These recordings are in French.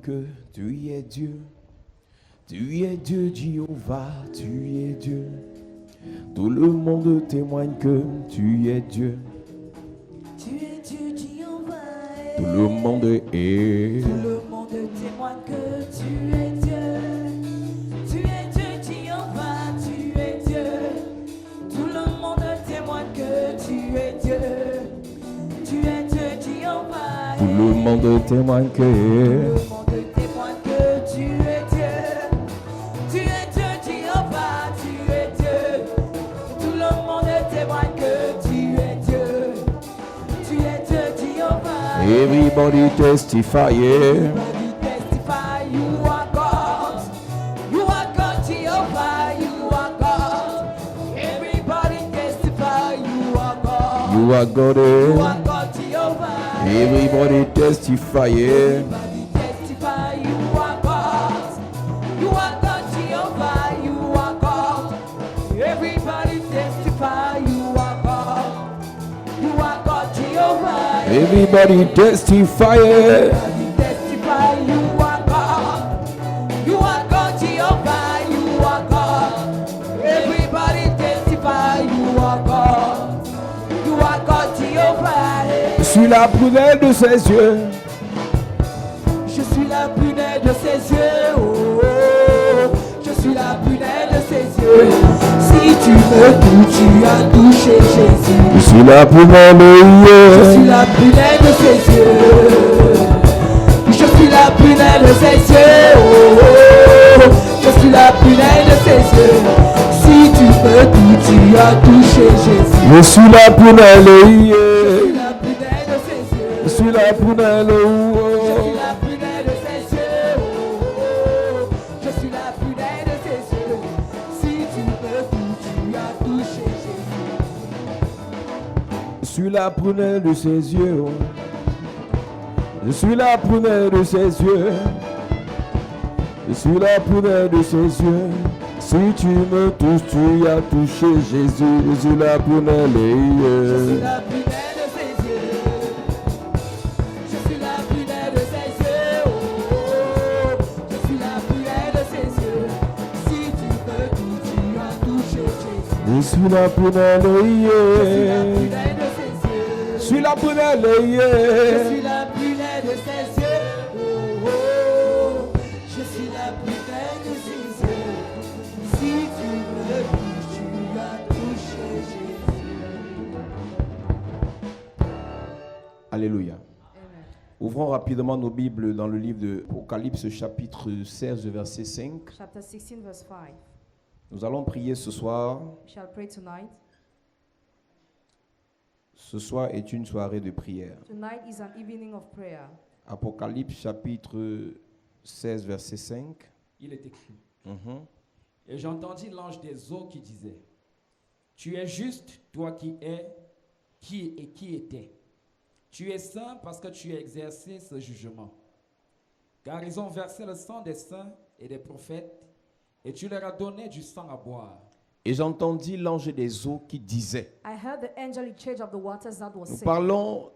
que tu es Dieu. Tu es Dieu, Jéhovah, tu es Dieu. Tout le monde témoigne que tu es Dieu. Tu es Dieu, Jéhovah. Tout le monde est. Tout le monde témoigne que tu es Dieu. Tu es Dieu, Jéhovah, tu es Dieu. Tout le monde témoigne que tu es Dieu. Tu es Dieu, Jéhovah. Tout le monde témoigne que. Tout le monde témoigne que tu es Dieu. Tu es Dieu, Jéhovah, tu es Dieu. Tout le monde témoigne que tu es Dieu. Tu es Dieu, Jéhovah. Everybody testify, yeah. Everybody testify you are God. You are God, Jehovah, you are God. Everybody testify you are God. You are God, You eh? are God, Jehovah. Everybody testify, yeah. Everybody testify you are God. You are God, Jehovah, you are God. Everybody testify you are God. You are God, Jehovah. Everybody testify, yeah. Everybody testify you are God. You are God, Jehovah, you are God. Everybody testify you are God. You are God, Jehovah. Je suis la prunelle de ses yeux. Je suis la prunelle de ses yeux. Oh, oh. Je suis la prunelle de ses yeux. Si tu me touches, tu as touché Jésus. Je suis la prunelle, Je suis yeah. la prunelle de ses yeux. Je suis la prunelle de ses yeux. Oh, oh. Je suis la prunelle de ses yeux. Si tu me touches, tu as touché Jésus. Je suis la prunelle, Je suis yeah. la prunelle de ses yeux. Je suis la prunelle, Je suis oh. la prunelle de ses yeux. Oh, oh. Je suis la prunelle de ses yeux. Si tu me touches, tu as touché Jésus. Je suis la prunelle de ses yeux, oh. Je suis la prunelle de ses yeux. Je suis la prunelle de ses yeux. Si tu me touches, tu as touché Jésus. Je suis la prunelle, Je suis yeah. la prunelle de ses yeux. Je suis la prunelle de ses yeux. Oh, oh. Je suis la prunelle de ses yeux. Si tu me touches, tu as touché Jésus. Je suis la prunelle, Je suis la yeah. prunelle de ses yeux. Je suis la prunelle, Je yeah. suis la prunelle de ses yeux. Oh, oh. Je suis la prunelle de ses yeux. Si tu me touches, tu as touché Jésus. Alléluia. Amen. Ouvrons rapidement nos Bibles dans le livre de Apocalypse, chapitre 16, verset 5. Chapter 16, verse 5. Nous allons prier ce soir. We shall pray tonight. Ce soir est une soirée de prière. Tonight is an evening of prayer. Apocalypse, chapitre 16, verset 5. Il est écrit. Mhm. Et j'entendis l'ange des eaux qui disait, tu es juste, toi qui es, qui et qui était. Tu es saint parce que tu as exercé ce jugement. Car ils ont versé le sang des saints et des prophètes, et tu leur as donné du sang à boire. Et j'entendis l'ange des eaux qui disait. I heard the angelic change of the waters that was Nous saying.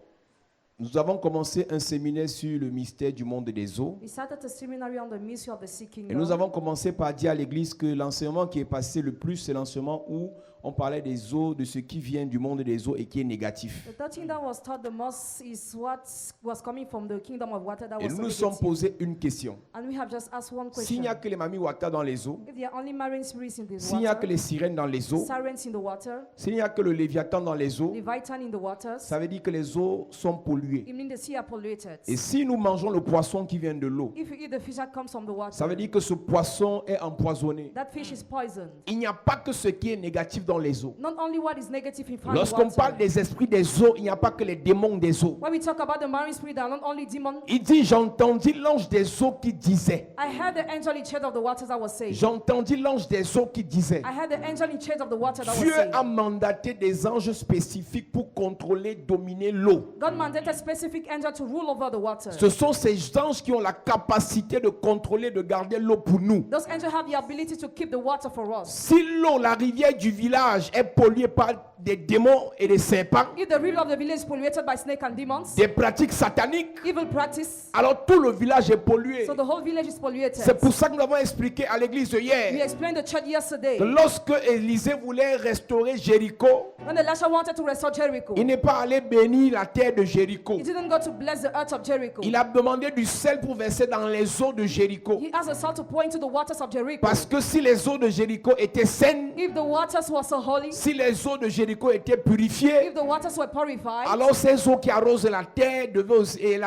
Nous avons commencé un séminaire sur le mystère du monde des eaux. We started a seminary on the mystery of the sea Et nous kingdom. avons commencé par dire à l'église que l'enseignement qui est passé le plus, c'est l'enseignement où on parlait des eaux, de ce qui vient du monde des eaux et qui est négatif. The third thing that was taught the most is what was coming from the kingdom of water that Et was nous nous so sommes negative. posé une question. And we have just asked one S'il question. n'y a que les mamies wata dans les eaux, If there are only marine spirits in the s'il n'y a que water, les sirènes dans les eaux, sirens in the water, s'il n'y a que le léviathan dans les eaux, leviathan in the waters, ça veut dire que les eaux sont polluées. it means the sea are polluted. Et si nous mangeons le poisson qui vient de l'eau, If you eat the fish that comes from the water, ça veut dire que ce poisson est empoisonné. that fish is poisoned. Il n'y a pas que ce qui est négatif dans les eaux. Not only what is negative in found in Lorsqu'on water. parle des esprits des eaux, il n'y a pas que les démons des eaux. When we talk about the marine spirit, they are not only demons. Il dit, j'entendis l'ange des eaux qui disait. I heard the angel in charge of the waters that was saying. J'entendis l'ange des eaux qui disait. I heard the angel in charge of the water that was Dieu saying. a mandaté des anges spécifiques pour contrôler, dominer l'eau. God mandated specific angel to rule over the water. Ce sont ces anges qui ont la capacité de contrôler, de garder l'eau pour nous. Those angels have the ability to keep the water for us. Si l'eau, la rivière du village village est pollué par des démons et des serpents, If the river of the village is polluted by snake and demons, des pratiques sataniques, evil practice, alors tout le village est pollué. so the whole village is polluted. C'est pour ça que nous avons expliqué à l'église We hier explained the church yesterday. que lorsque Élisée voulait restaurer Jéricho, When Elisha wanted to restore Jericho, il n'est pas allé bénir la terre de Jéricho. he didn't go to bless the earth of Jericho. Il a demandé du sel pour verser dans les eaux de Jéricho. He asked the salt to pour into the waters of Jericho. Parce que si les eaux de Jéricho étaient saines, If the waters were so holy, si les eaux de Jéricho étaient purifiées, if the waters were purified, alors ces eaux qui arrosent la terre et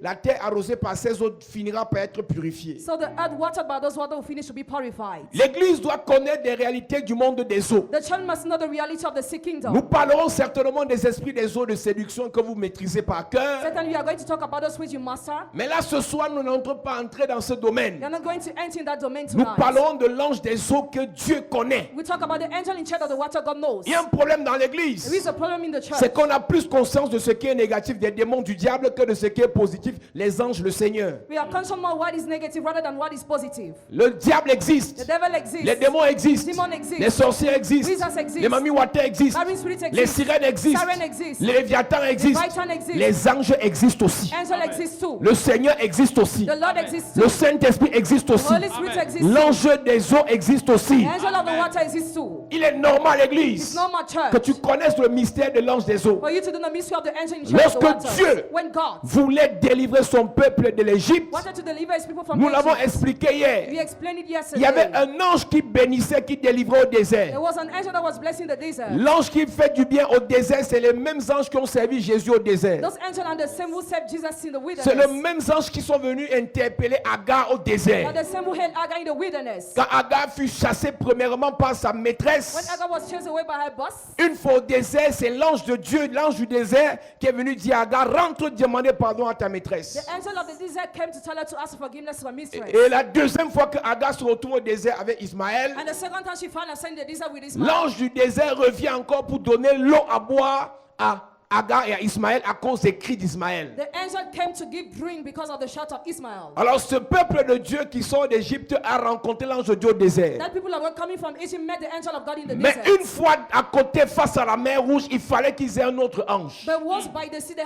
la terre arrosée par ces eaux finira par être purifiée. so the earth watered by those waters will finish to be purified. L'église doit connaître des réalités du monde des eaux. The church must know the reality of the sea kingdom. Nous parlerons certainement des esprits des eaux de séduction que vous maîtrisez par cœur. Certainly, we are going to talk about those which you master. Mais là, ce soir, nous n'entrons pas entrer dans ce domaine. We are not going to enter in that domain Nous tonight. parlerons de l'ange des eaux que Dieu connaît. We talk about the angel in charge of the water God knows. Il y a un problème dans There l'église. is a problem in the church. C'est qu'on a plus conscience de ce qui est négatif des démons du diable que de ce qui est positif, les anges, le Seigneur. We are conscious more what is negative rather than what is positive. Le diable The existe. devil exists. Les démons existent. Demons exist. Les sorciers existent. Wizards exist. Les mamies water existent. Marine spirits exist. Les sirènes existent. Siren exists. Les léviathans existent. Leviathan exists. Les anges existent aussi. Angel exists too. Le Seigneur existe aussi. The Lord exists too. Le Saint-Esprit existe The aussi. Holy Spirit exists too. L'ange des eaux existe aussi. The angel of the water exists too. Il est normal, It's Église, normal que church tu connaisses le mystère de l'ange des eaux. for you to know the mystery of the angel in charge of the Lorsque water. Dieu When God voulait délivrer son peuple de l'Égypte, wanted to deliver his people from nous l'avons Egypt, expliqué we hier. explained it Il y avait yesterday. un ange qui bénissait, qui délivrait au désert. There was an angel that was blessing the desert. L'ange qui fait du bien au désert, c'est les mêmes anges qui ont servi Jésus au désert. Those angels are the same who saved Jesus in the C'est les wilderness. mêmes anges qui sont venus interpeller Agar au désert. Are the same who held Agar in the wilderness. Quand Agar fut chassée premièrement par sa When maîtresse, Agar was chased away by her boss, une fois au désert, c'est l'ange de Dieu, l'ange du désert, qui est venu dire à Agar, rentre demander pardon à ta maîtresse. the angel of the desert came to tell her to ask forgiveness for mistress. Et la deuxième fois que Agar se retrouve au désert avec Ismaël, And the second time she found herself in the desert with Ismael. l'ange du désert revient encore pour donner l'eau à boire à Agar et à Ismaël à cause des cris d'Ismaël. The angel came to give drink because of the shout of Ismael. Alors ce peuple de Dieu qui sort d'Égypte a rencontré l'ange de Dieu au désert. That people that were coming from Egypt met the angel of God in the Mais desert. une fois à côté face à la mer Rouge, il fallait qu'ils aient un autre ange. But once by the sea, they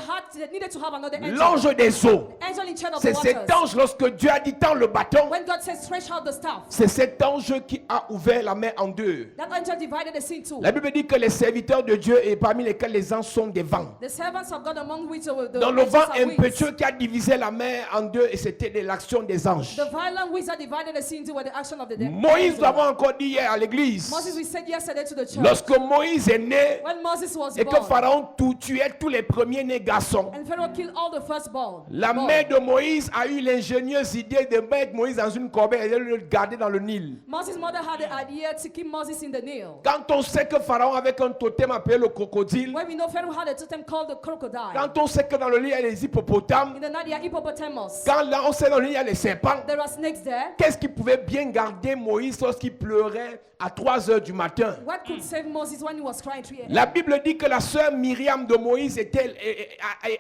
needed to have another angel. L'ange des eaux. Angel in charge of the C'est cet waters. ange, lorsque Dieu a dit tends le bâton, When God says stretch out the staff, c'est cet ange qui a ouvert la mer en deux. that angel divided the sea in two. La Bible dit que les serviteurs de Dieu, et parmi lesquels les anges sont des vents. The servants of God among which the Dans le angels vent are winds. impétueux qui a divisé la mer en deux, et c'était de l'action des anges. The violent winds that divided the sea into were the action of the Moïse, nous angel. l'avons encore dit hier à l'église, Moses, we said yesterday to the church, lorsque Moïse est né when Moses was et que born, Pharaon tuait tous les premiers-nés garçons, and Pharaoh killed all the firstborn. la mère de Moïse a eu l'ingénieuse idée de mettre Moïse dans une corbeille et de le garder dans le Nil. Moses' mother had the idea to keep Moses in the Nile. Quand on sait que Pharaon avec un totem appelé le crocodile, When we know Pharaoh had a totem called the crocodile. quand on sait que dans le Nil il y a les hippopotames, In the night, there are hippopotamus. quand là on sait dans le Nil il y a les serpents, There are snakes there. qu'est-ce qui pouvait bien garder Moïse lorsqu'il pleurait à 3 heures du matin? What could save Moses when he was crying 3 a.m.? La Bible dit que la sœur Myriam de Moïse était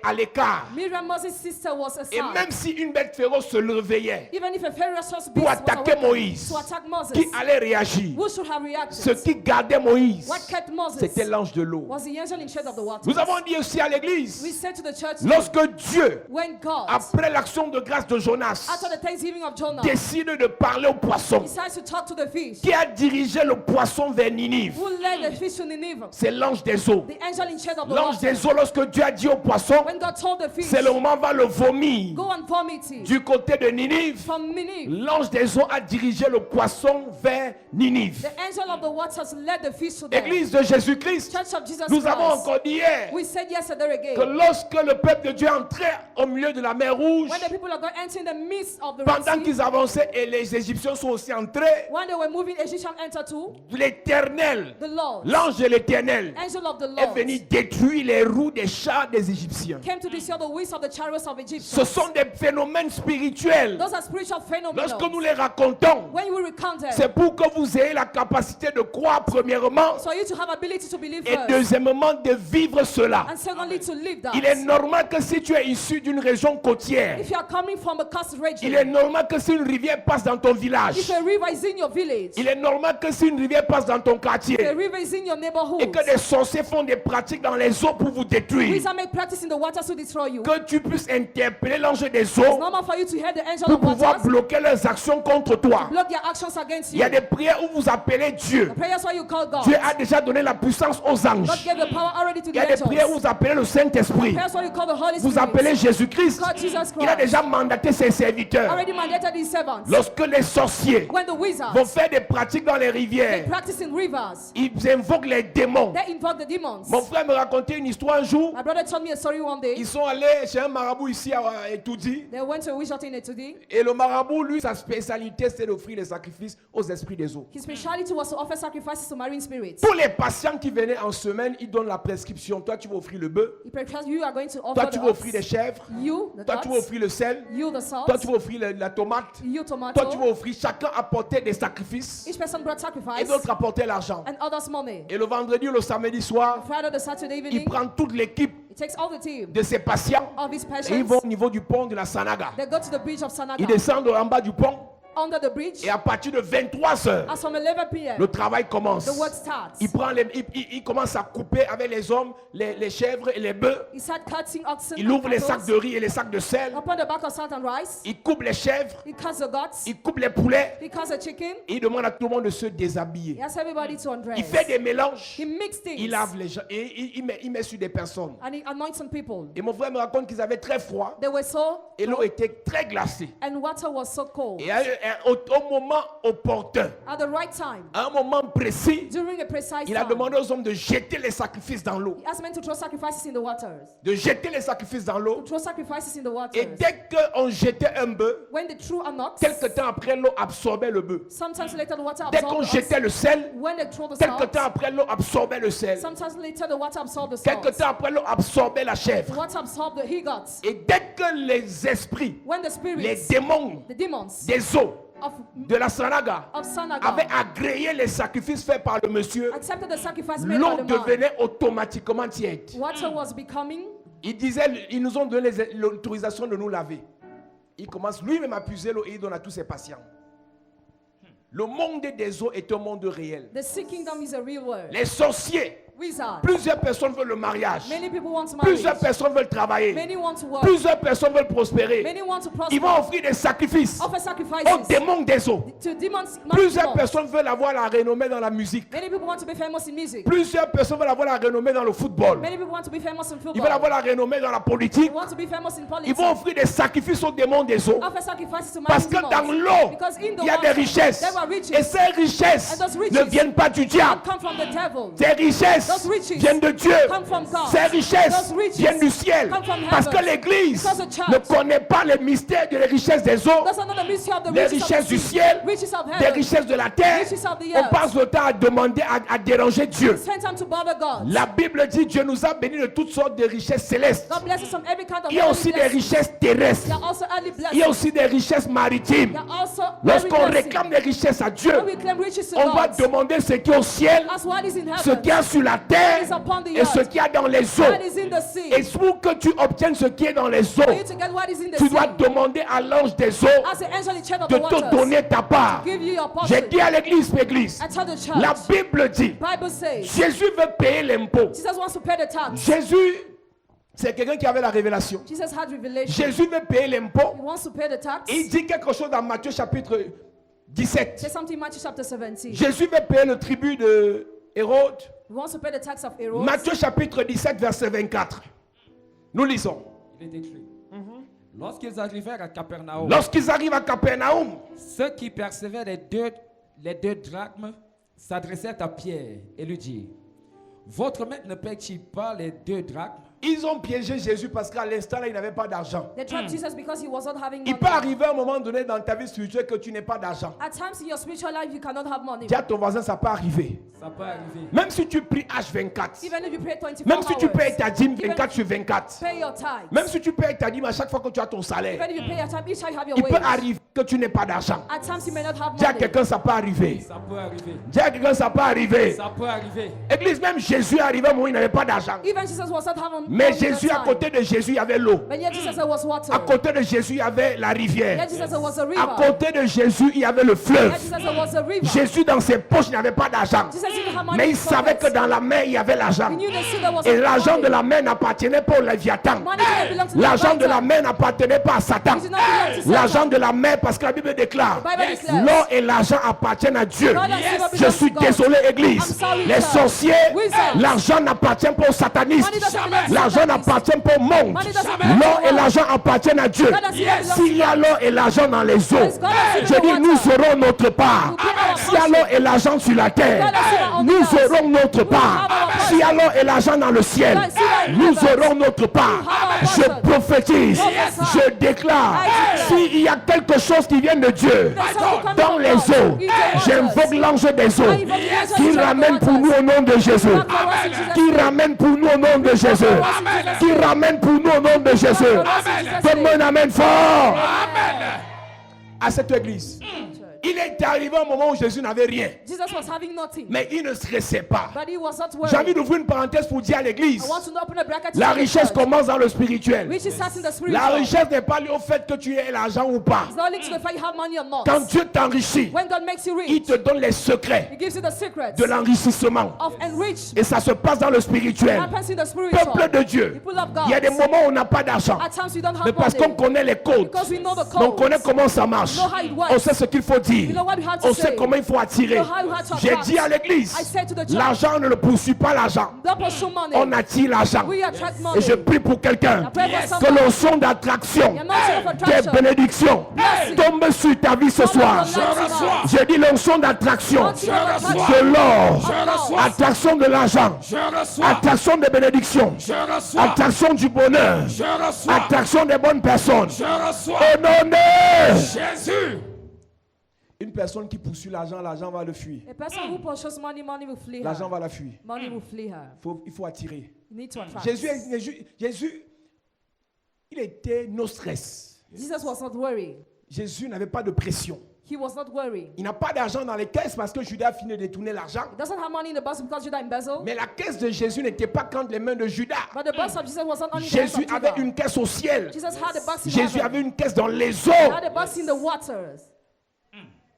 à l'écart. Miriam, Moses' sister, was Et aside. même si une bête féroce se réveillait Even if a ferocious beast pour was attaquer awakened Moïse, to attack Moses, qui allait réagir? who should have reacted? Ce qui gardait Moïse, What kept Moses c'était l'ange de l'eau. was the angel in charge of the waters. Nous avons dit aussi à We l'église, said to the church, lorsque Dieu, when God, après l'action de grâce de Jonas, after the thanksgiving of Jonah, décide de parler au poisson, decides to talk to the fish, qui a dirigé le poisson vers Ninive? who led the fish to Nineveh, C'est l'ange des eaux. the angel in charge of the L'ange waters. des eaux, lorsque Dieu a dit au poisson, When God told the fish, c'est le moment où va le vomir go and vomit it du côté de Ninive, from Nineveh, l'ange des eaux a dirigé le poisson vers Ninive. the angel of the waters led the fish to them. Église de Jésus-Christ, Church of Jesus nous avons Christ. encore dit hier We said yesterday que again, lorsque le peuple de Dieu entrait au milieu de la mer Rouge, when the people of God entered in the midst of the Red pendant Sea, qu'ils avançaient et les Égyptiens sont aussi entrés, when they were moving, Egyptians entered too. l'Éternel, The Lord, l'ange de l'Éternel, angel of the est Lord, venu détruire les roues des chars des Égyptiens. came to destroy the wheels of the chariots of Egypt. Ce sont des phénomènes spirituels. Those are spiritual phenomena. Lorsque nous les racontons, When you recount them, c'est pour que vous ayez la capacité de croire premièrement so you to have ability to believe et first, deuxièmement de vivre cela. cela. And secondly, to live that. Il est normal que si tu es issu d'une région côtière, If you are coming from a coast region, il est normal que si une rivière passe dans ton village, if a river is in your village, il est normal que si une rivière passe dans ton if a quartier river is in your neighborhood, et que des sorciers font des pratiques dans les eaux pour vous détruire, wizards make practice in the waters to destroy you. que tu puisses interpeller l'ange des It's eaux normal for you to hear the angel pour of pouvoir waters, bloquer leurs actions contre toi. block their actions against Il you. y a des prières où vous appelez Dieu. The prayers where you call God. Dieu a déjà donné la puissance aux anges. God gave the power already to Il the y a des angels. prières où vous appelez le Saint-Esprit. Prayers where you call the Holy Vous Spirit. appelez Jésus-Christ. Call Jesus Il a Christ. déjà mandaté ses serviteurs. Already mandated his servants. Lorsque les sorciers When the vont wizards faire des pratiques dans les rivières, practice in rivers, ils invoquent les démons. they invoke the demons. Mon frère me racontait une histoire un jour. My brother told me a story one day. Ils sont allés chez un marabout ici à Etoudi. They went to a witch in Etoudi. Et le marabout, lui, sa spécialité, c'est d'offrir les sacrifices aux esprits des eaux. His speciality was to offer sacrifices to marine spirits. Tous les patients qui venaient en semaine, ils donnent la prescription. Toi, tu vas offrir le bœuf. He prefers you are going to offer Toi, tu the vas offrir des ox. chèvres. You, the Toi, tu vas goats. offrir le sel. You, the salt. Toi, tu vas offrir la tomate. You, Toi, tu tomato. vas offrir. Chacun apportait des sacrifices. Each person brought Et sacrifice d'autres apportaient l'argent. and others money. Et le vendredi ou le samedi soir, Friday, the Saturday il evening, prend toute l'équipe he takes all the team de ses patients of his et ils patients. vont au niveau du pont de la Sanaga. They go to the beach of Ils Sanaga. descendent en bas du pont Under the bridge, et à partir de 23 heures, as from 11 p.m., le travail commence. the work starts. Il commence à couper avec les hommes, les chèvres et les bœufs. He starts cutting oxen Il ouvre and les sacs cattle. de riz et les sacs de sel. Upon the back of salt and rice, Il coupe les chèvres. he cuts the goats, Il coupe les poulets. he cuts the chicken, Et il demande à tout le monde de se he déshabiller. asks everybody to undress. Il fait des mélanges. He mixes things Il lave les gens et il met sur des personnes. and he anoints some people. Et mon frère me raconte qu'ils avaient très froid They were so et l'eau était très glacée. and water was so cold. Et au moment opportun, At the right time, à un moment précis, during a precise il a time, demandé aux hommes de jeter les sacrifices dans l'eau. he asked men to throw sacrifices in the waters. De jeter les sacrifices dans To l'eau. throw sacrifices in the Et waters. dès qu'on jetait un bœuf, When they threw an ox, quelque temps après, l'eau absorbait le bœuf. sometimes later the water Dès qu'on absorbed the jetait ox. le sel, When they throw the quelque salt, temps après, l'eau absorbait le sel. sometimes later the water absorbed the Quelque salt. temps après, l'eau absorbait la The chèvre. water absorbed the he-goats. Et dès que les esprits, When the les spirits, démons the demons des eaux of de la Sanaga Sanaga avaient agréé les sacrifices faits par le monsieur, accepted the sacrifice made l'eau by the man, devenait automatiquement tiède. water was becoming. Ils nous ont donné l'autorisation de nous laver. Il commence lui-même à puiser l'eau et il donne à tous ses patients. Le monde des eaux est un monde réel. The sea kingdom is a real world. Les sorciers, Wizard. plusieurs personnes veulent le mariage. Many people want to marry. Plusieurs personnes veulent travailler. Many want to work. Plusieurs personnes veulent prospérer. Many want to prosper. Ils vont offrir des sacrifices Offer aux sacrifices démons des eaux. to demons. Plusieurs demons. personnes veulent avoir la renommée dans la musique. Many people want to be famous in music. Plusieurs personnes veulent avoir la renommée dans le football. Many people want to be famous in Ils veulent football. avoir la renommée dans la They politique. want to be famous in Ils politics. vont offrir des sacrifices aux démons des eaux. Offer sacrifices to Parce marine que dans demons. l'eau, Because in the il y a des water, richesses. there were riches. Et ces richesses And those riches ne viennent pas du diable. come from the devil. Ces richesses Those riches viennent de Dieu. come from God. Ces richesses Those riches viennent du ciel. come from Parce que heaven. l'Église Because the church ne connaît pas les mystères des richesses des eaux, doesn't know the mystery of the les riches of richesses the du sea, ciel, riches of des heaven. richesses de la terre. Riches of the On earth. passe le temps à demander, à déranger Dieu. Spend time to bother God. La Bible dit Dieu nous a bénis de toutes sortes de richesses célestes. God blesses from every kind of Il y a earthly aussi des blessings. richesses terrestres. There are also earthly Il y a blessings. aussi des richesses maritimes. There are also Lorsqu'on earthly blessings. réclame des richesses à Dieu, When we claim riches to on va God, demander ce qui est au ciel, as what is in ce heaven, qu'il y a sur la terre is upon the et ce earth, qu'il y a dans les eaux. what is in the sea. Et pour que tu obtiennes ce qui est dans les For you eaux, to get what is in the tu dois sea, demander à l'ange des eaux as the angel in charge of de the te waters, donner ta part. give you your portion. J'ai dit à l'église, I tell the church, la Bible dit, Bible says, Jésus veut payer l'impôt. Jesus wants to pay the tax. Jésus, c'est quelqu'un qui avait la révélation. Jesus had revelation. Jésus veut payer l'impôt. He wants to pay the tax. Et il dit quelque chose dans Matthieu chapitre 17. There's something in Matthew chapter 17. Jésus veut payer le tribut de Hérode. He wants to pay the tax of Herod. Matthieu chapitre 17, verset 24. Nous lisons. Il est écrit. Lorsqu'ils arrivèrent à Capernaum, Lorsqu'ils arrivent à Capernaum, ceux qui percevaient les deux drachmes s'adressèrent à Pierre et lui dirent, votre maître ne paye-t-il pas les 2 drachmes? Ils ont piégé Jésus parce qu'à l'instant là, il n'avait pas d'argent. They trapped Jesus because he was not having Il money. peut arriver à un moment donné dans ta vie spirituelle que tu n'aies pas d'argent. At times in your spiritual life, you cannot have money. Dis à ton voisin, ça peut arriver. Ça peut arriver. Même si tu pries H24, Even if you pray 24 même si tu hours, payes ta dîme even 24 sur 24, pay your tithes. même si tu payes ta dîme à chaque fois que tu as ton salaire, Even if you pay your time, each time you have your il peut wage. arriver que tu n'aies pas d'argent. At times you may not have Dis à money. quelqu'un, ça peut arriver. Ça peut arriver. Dis à quelqu'un, ça peut arriver. Ça peut arriver. Église, même Jésus est arrivé à un moment où il n'avait pas d'argent. Even Jesus was not having Mais money Jésus, at à time. côté de Jésus, il y avait l'eau. But yet Jesus there was water. À côté de Jésus, il y avait la rivière. Yet Jesus there was a river. À côté de Jésus, il y avait le fleuve. Yet Jesus there was a river. Jésus, dans ses poches, n'avait pas d'argent. Jesus didn't have money Mais in il his savait que pockets. dans la mer, il y avait l'argent. He knew the sea there was Et l'argent money. de la mer n'appartenait pas au Léviathan. Money didn't belong to the L'argent de la Leviathan. mer n'appartenait pas à Satan. It did not belong to Satan. L'argent de la mer, parce que la Bible déclare, The Bible declares. l'or et l'argent appartiennent à Dieu. God and silver Je belongs suis to God. désolé, Église. I'm sorry, Les sir. sorciers, Wizards. l'argent n'appartient pas aux satanistes. Money doesn't belong to L'argent Satanism. n'appartient pas au monde. Money doesn't belong to L'or the et world. l'argent appartiennent à Dieu. God and silver belongs S'il y a l'or et l'argent dans les eaux, Yes, God and je silver dis, in the nous water. aurons notre part. We'll get our S'il y a portion. l'or et l'argent sur la terre, God and silver on the nous earth. aurons notre part. have our S'il y a l'or et l'argent dans le ciel, God and silver in nous heaven. aurons notre part. have our Je portion. prophétise, Prophesy. je déclare, I declare. s'il y a quelque chose qui vient de Dieu There's something coming dans from les God. eaux, In the waters. j'invoque l'ange des eaux I invoke the angel qui of the ramène pour waters. nous au nom de Jésus. Amen. Qui ramène pour nous au nom de Jésus. Amen. Qui ramène pour nous au nom de Jésus. Amen. Donne-moi un amen fort. Amen. À cette église, il est arrivé un moment où Jésus n'avait rien, Jesus was having nothing. mais il ne stressait pas. But he was not J'ai envie worried. d'ouvrir une parenthèse pour dire à l'église, I want to open a bracket to la the richesse church, commence dans le spirituel. which is starting the La spiritual. richesse n'est pas liée au fait que tu aies l'argent ou pas. It's not linked to the fact you have money or not. Quand Dieu t'enrichit, When God makes you il rich, te donne les secrets he gives you the secrets de l'enrichissement. of enrich. Et ça se passe dans le spirituel. Happens in the spiritual. Peuple de Dieu, People of God. il y a des moments où on n'a pas d'argent. At times we don't have Mais parce qu'on money. connaît les codes, Because we know the on connaît codes. comment ça marche. We know how it works. On sait ce qu'il faut dire. We know what we have to On sait say. comment il faut attirer. We know how we have to J'ai attract. dit à l'église, I said to the church, l'argent ne le poursuit pas l'argent. don't pursue money. On attire l'argent. We attract money. Et je prie pour quelqu'un I pray for que somebody. l'onction d'attraction, The anointing of des attraction. bénédictions Blessing. tombe sur ta vie ce Come soir. upon your life tonight. J'ai dit l'onction d'attraction Anointing of attraction. de l'or, Je reçois. attraction de l'argent, Je reçois. attraction des bénédictions, Je reçois. attraction du bonheur, Je reçois. attraction des bonnes personnes. Je reçois. Au nom de Jésus. une personne qui poursuit l'argent, l'argent va le fuir. A person who pursues money, money will flee L'argent her. va la fuir. Money will flee her. Il faut attirer. You need to attract. Jésus, il était no stress. Jesus was not worried. Jésus n'avait pas de pression. He was not worried. Il n'a pas d'argent dans les caisses parce que Judas a fini de détourner l'argent. He doesn't have money in the box because Judah embezzled. Mais la caisse de Jésus n'était pas entre les mains de Judas. But the box of Jesus was not only in the hands Jésus of avait Judah. une caisse au ciel. Jesus had a box in Jésus heaven. avait une caisse dans les He eaux. had a box in the waters.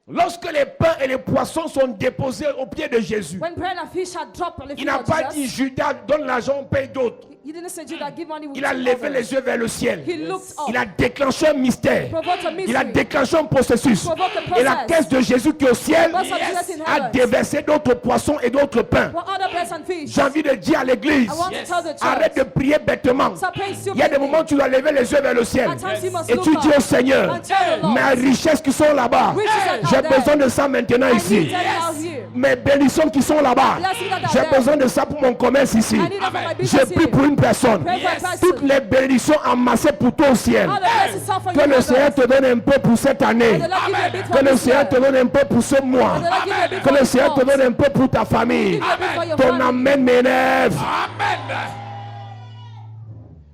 Lorsque les pains et les poissons sont déposés au pied de Jésus, When bread and fish had dropped on the il feet n'a of pas dit Jesus, Judas donne l'argent, on paye d'autres. he didn't say Judah give money. Il a levé les yeux vers le ciel. He looked up. Il a déclenché un mystère. Provoked a Il a mystery. déclenché un processus. Provoked a Et la process. caisse de Jésus qui est au ciel Box of Jesus in a heaven. déversé d'autres poissons et d'autres pains. What other bread and fish? J'ai envie de dire à l'église, I want to tell the church. arrête de prier bêtement. Stop praying Il y a des moments où tu dois lever les yeux vers le ciel. At times you must Et look tu dis up au Seigneur, and tell the Lord, mes richesses qui sont là-bas, Riches that are j'ai there. besoin de ça maintenant I ici. need that out here. Mes bénédictions qui sont là-bas, Blessings that are j'ai there. besoin de ça pour mon commerce ici. I need that for my Je business prie here. pour une personne. Pray for a person. Toutes les bénédictions amassées pour toi au ciel. All the blessings are for Que you, le my Seigneur brothers. te donne un peu pour cette année. And the Lord give you a bit for Que le this Seigneur year. te donne un peu pour ce mois. And the Lord give you a bit Que for le this Seigneur te month. donne un peu pour ta famille. Give you a bit for your Ton family. amène m'énerve. Amen.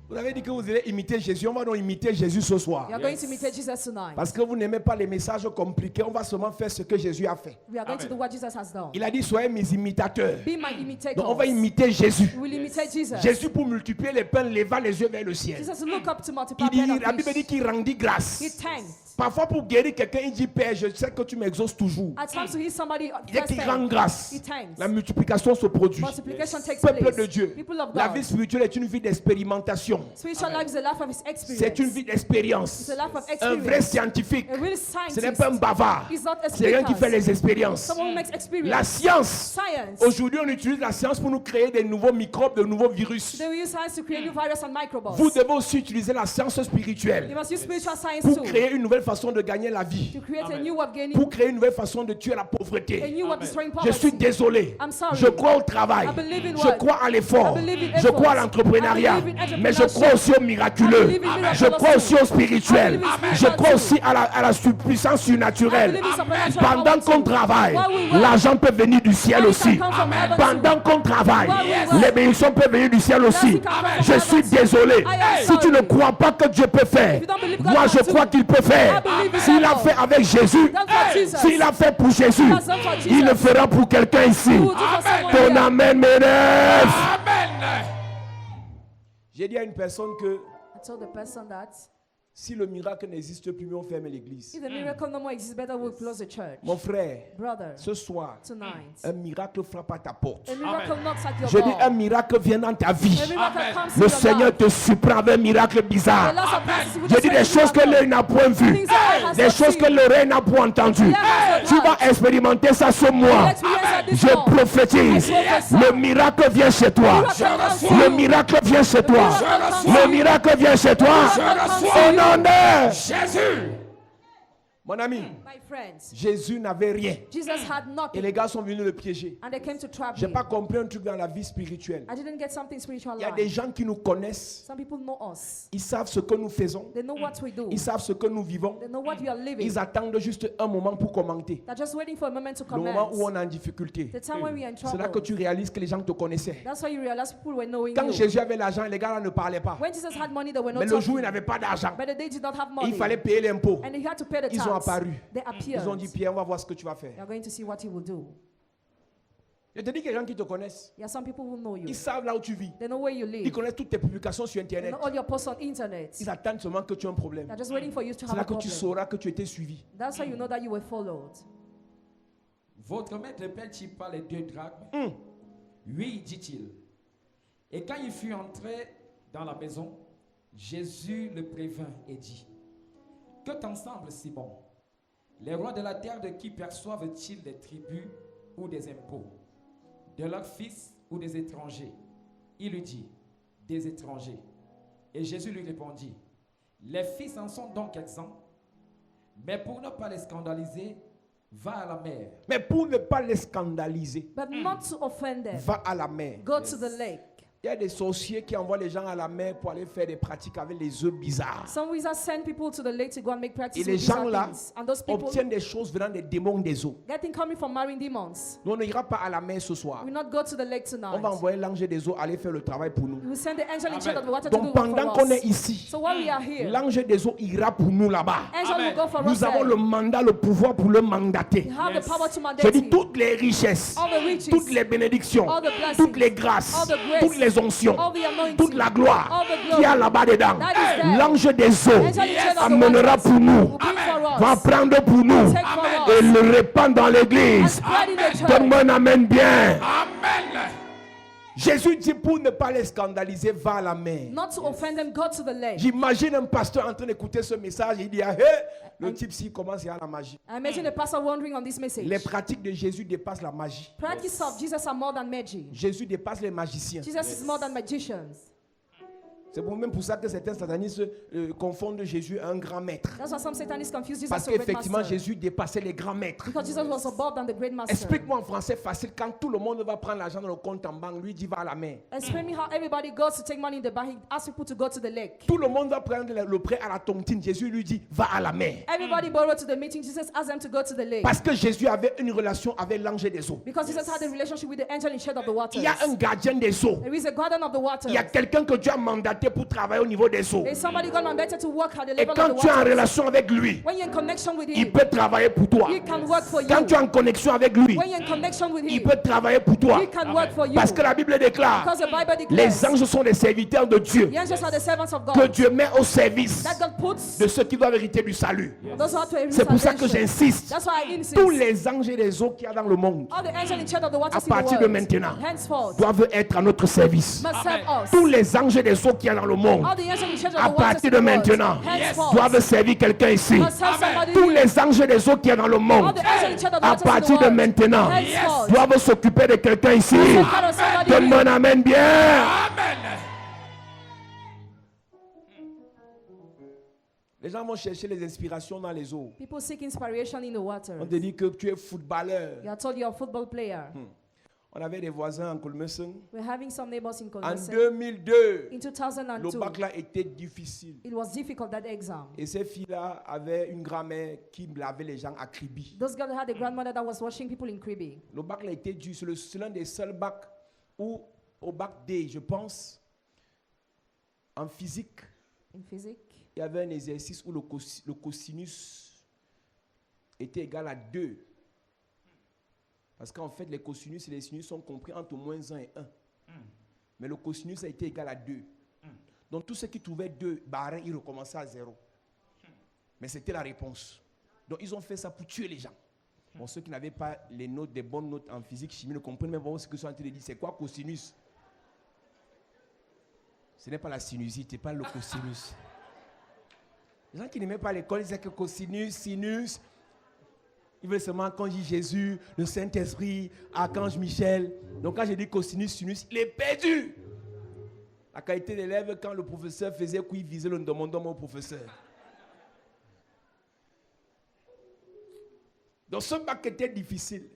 Vous avez dit que vous allez imiter Jésus. On va donc imiter Jésus ce soir. We are going to imitate Jesus tonight. Parce que vous n'aimez pas les messages compliqués. On va seulement faire ce que Jésus a fait. We are going to do what Jesus has done. Il a dit soyez mes imitateurs. Be my imitators. Donc on va imiter Jésus. We will imitate Jesus. Jésus pour multiplier les pains leva les yeux vers le ciel. Jesus look up to multiply Il dit, bread la and Bible dit fish. qu'il rendit grâce. He thanked. Parfois pour guérir quelqu'un, il dit Père, je sais que tu m'exauces toujours. At times to heal somebody, Il dit first qu'il rend thank. grâce. He thanks. La multiplication se produit. Multiplication takes Peuple place. de Dieu, People of la God. vie spirituelle est une vie d'expérimentation. vision. Spiritual life is a life of his experience. C'est une vie d'expérience. It's a life of Un experience. vrai scientifique. A real Ce n'est scientist. pas un bavard. He's not a C'est quelqu'un qui speaker. fait les expériences. Someone who makes experience. La science. Science. Aujourd'hui, on utilise la science pour nous créer des nouveaux microbes, de nouveaux virus. They will use science to create new virus and microbes. Vous devez aussi utiliser la science You spirituelle must use spiritual science pour too. créer une nouvelle façon de gagner la vie. To create a new way of gaining, Pour créer une nouvelle façon de tuer la a pauvreté. new way of destroying Je suis poverty. désolé. I'm sorry. Je crois au travail. I believe in Je what? crois à l'effort. I believe in Je effort. crois à l'entrepreneuriat. I believe in Mais je entrepreneurship. crois aussi au miraculeux. I believe in miracles Je crois aussi au spirituel. I believe in Je spiritual crois too. aussi à la puissance surnaturelle. I believe in supernatural Pendant power qu'on too. travaille, While we work, l'argent peut venir du ciel money aussi. can come from heaven Pendant qu'on travaille, While we work, les bénédictions peuvent venir du ciel aussi. blessing can come from Je suis heaven. désolé. I am Si tu ne sorry. crois pas que Dieu peut faire, If you don't believe God moi can je do, crois qu'il peut faire. I believe in S'il a God. fait avec Jésus, That's what Jesus. s'il a fait pour Jésus, That's what Jesus. il le fera pour quelqu'un ici. He will do for someone Ton here. amen m'énerve. Amen. J'ai dit à une personne que I told the person that si le miracle n'existe plus, on ferme l'église. if the miracle no more exists, better we'll close the church. Mon frère, Brother, ce soir, tonight, un miracle frappe à ta porte. a miracle knocks at your Je dis un door. miracle vient dans ta vie. A miracle comes Le in your Seigneur life. te surprend avec un miracle The bizarre. Lord surprises you with Je a dis des strange choses que miracle. l'œil n'a point vues, Things that eye has des not choses que seen. l'oreille n'a point entendues. Tu vas expérimenter ça ce mois. Je prophétise. Le miracle vient chez toi. Le miracle vient chez toi. Le miracle vient chez toi. Au nom de Jésus. mon ami, My friends, Jésus n'avait rien. Jesus had Et nothing, les gars sont venus le piéger. and they came to trap J'ai him. pas compris un truc dans la vie spirituelle. I didn't get something spiritual Il y a des life. gens qui nous connaissent. Some people know us. Ils savent ce que nous faisons. They know what we do. Ils savent ce que nous vivons. They know what we are living. Ils attendent juste un moment pour commenter. They're just waiting for a moment to Le moment où comment. on est en difficulté. The time when we are in C'est là que trouble. tu réalises que les gens te connaissaient. That's why you realize people were knowing Quand you. Jésus avait l'argent, les gars là ne parlaient pas. When Jesus had money, they were Mais not le jour où il talking. n'avait pas d'argent, But the day did not have il money. fallait payer l'impôt. And he had to pay the Ils ont tax. apparu. They appeared. Ils ont dit, Pierre, on va voir ce que tu vas You're faire. going to see what he will do. Je te dis qu'il y a des gens qui te connaissent. There are some people who know you. Ils savent là où tu vis. They know where you Ils live. connaissent toutes tes publications sur They Internet. know all your posts on internet. Ils attendent seulement que tu aies un problème. They're just waiting for you to C'est have là a que tu problem. sauras que tu étais suivi. That's how you know that you were followed. Votre maître paie-t-il pas les 2 drachmes? Oui, dit-il. Et quand il fut entré dans la maison, Jésus le prévint et dit, que t'en semble, Simon? Les rois de la terre de qui perçoivent-ils des tribus ou des impôts? De leurs fils ou des étrangers? Il lui dit, des étrangers. Et Jésus lui répondit, les fils en sont donc exempts, mais pour ne pas les scandaliser, va à la mer. Mais pour ne pas les scandaliser, But not to offend them. va à la mer. Go to the lake. Il y a des sorciers qui envoient les gens à la mer pour aller faire des pratiques avec les œufs bizarres. Some wizards send people to the lake to go and make Et practice les with gens bizarre là things. And those people obtiennent des choses venant des démons des eaux. getting coming from marrying demons. Nous, on n'ira pas à la mer ce soir. We will not go to the lake On tonight. va envoyer l'ange des eaux aller faire le travail pour nous. We will send the angel in charge of the water to do Donc work pendant for qu'on est us. ici, So while we are here, l'ange des eaux ira pour nous là-bas. angel will go for us. Nous avons there. le mandat, le pouvoir pour le mandater. We have the power to Je mandate dis him. toutes les richesses, All the riches, toutes les bénédictions, all the blessings, toutes les grâces, all the grace, toutes les onctions, all the anointing, toute la gloire all the glory qu'il y a là-bas dedans. that is there. L'ange des eaux Angel in charge of the amènera waters pour nous, will bring for va us, prendre pour nous take for et us, le répand dans and l'église. spread in the church. Donne-moi un amen bien. Amen. Jésus dit pour ne pas les scandaliser, va à la mer. Not to offend them, go to the lake. J'imagine un pasteur en train d'écouter ce message, il dit, hey, le type s'il commence, il y a la magie. I imagine the pastor wondering on this message. Les pratiques de Jésus dépassent la magie. Practice of Jesus are more than magic. Jésus dépasse les magiciens. Jesus is more than magicians. C'est même pour ça que certains satanistes confondent Jésus à un grand maître. That's why some Satanists confuse Jesus Parce to a great qu'effectivement, master. Jésus dépassait les grands maîtres. Because Jesus was above than the great master. Explique-moi en français facile, quand tout le monde va prendre l'argent dans le compte en banque, lui dit va à la mer. Explain me how everybody goes to take money in the bank. He asks people to go to the lake. Tout le monde va prendre le prêt à la tontine. Jésus lui dit va à la mer. Everybody borrowed to the meeting. Jesus asked them to go to the lake. Parce que Jésus avait une relation avec l'ange des eaux. Because Jesus had a relationship with the angel in charge of the waters. Il y a un gardien des eaux. There is a guardian of the waters. Il y a quelqu'un que Dieu a mandaté pour travailler au niveau des eaux. There is somebody God mandated to work at the Et level quand of the tu es en waters. relation avec lui, When you're in connection with il him, peut travailler pour toi. he can work for you. Quand tu es en connexion avec lui, When you're in connection with il him, peut travailler pour toi. he can work for you. Parce que la Bible déclare, Because the Bible les declares anges sont des serviteurs de Dieu, the angels are the servants of que God. Dieu met au service That God puts de ceux qui doivent hériter du salut. those who have to inherit C'est pour ça que salvation. j'insiste. That's why I insist. Tous les anges et les eaux qu'il y a dans le monde All the angels in charge of the waters À in the partir de world, maintenant, henceforth, doivent être à notre service. must serve us. Tous les anges et les eaux qu'il y qu'il y a dans le monde, All the angels in charge of à the waters partir in de the world, maintenant, henceforth, doivent servir quelqu'un ici. must serve somebody Tous here. les anges des eaux qu'il y a dans le All monde, the angels in charge of the à waters in the partir de world, maintenant, henceforth, doivent s'occuper de quelqu'un ici. must take care of somebody Donne-moi un here. amen bien. Les gens vont chercher les inspirations dans les eaux. People seek inspiration in the water. On te dit que tu es footballeur. You are told you're a football player. On avait des voisins en Colmeson. We're having some neighbors in En Colmeson. 2002, In le 2002, bac là était difficile. it was difficult, that exam. Et ces filles-là avaient une grand-mère qui lavait les gens à Kribi. Those girls had a grandmother that was washing people in Kribi. Le bac là était dur. C'est l'un des seuls bacs où, au bac D, je pense, en physique, In physics, il y avait un exercice où le cosinus était égal à 2. Parce qu'en fait, les cosinus et les sinus sont compris entre moins 1 et 1. Mais le cosinus a été égal à 2. Donc, tous ceux qui trouvaient 2 barins, ils recommençaient à 0. Mais c'était la réponse. Donc, ils ont fait ça pour tuer les gens. Bon, ceux qui n'avaient pas les notes, des bonnes notes en physique, chimie, ne comprennent même pas ce que sont en train de dire. C'est quoi cosinus? Ce n'est pas la sinusite, ce n'est pas le cosinus. Les gens qui n'aimaient pas l'école, ils disaient que cosinus, sinus. Ils veulent seulement quand je dis Jésus, le Saint-Esprit, Archange Michel. Donc quand je dis cosinus, sinus, il est perdu. La qualité d'élève, quand le professeur faisait quoi, il visait le demandant au professeur. Donc ce bac était difficile.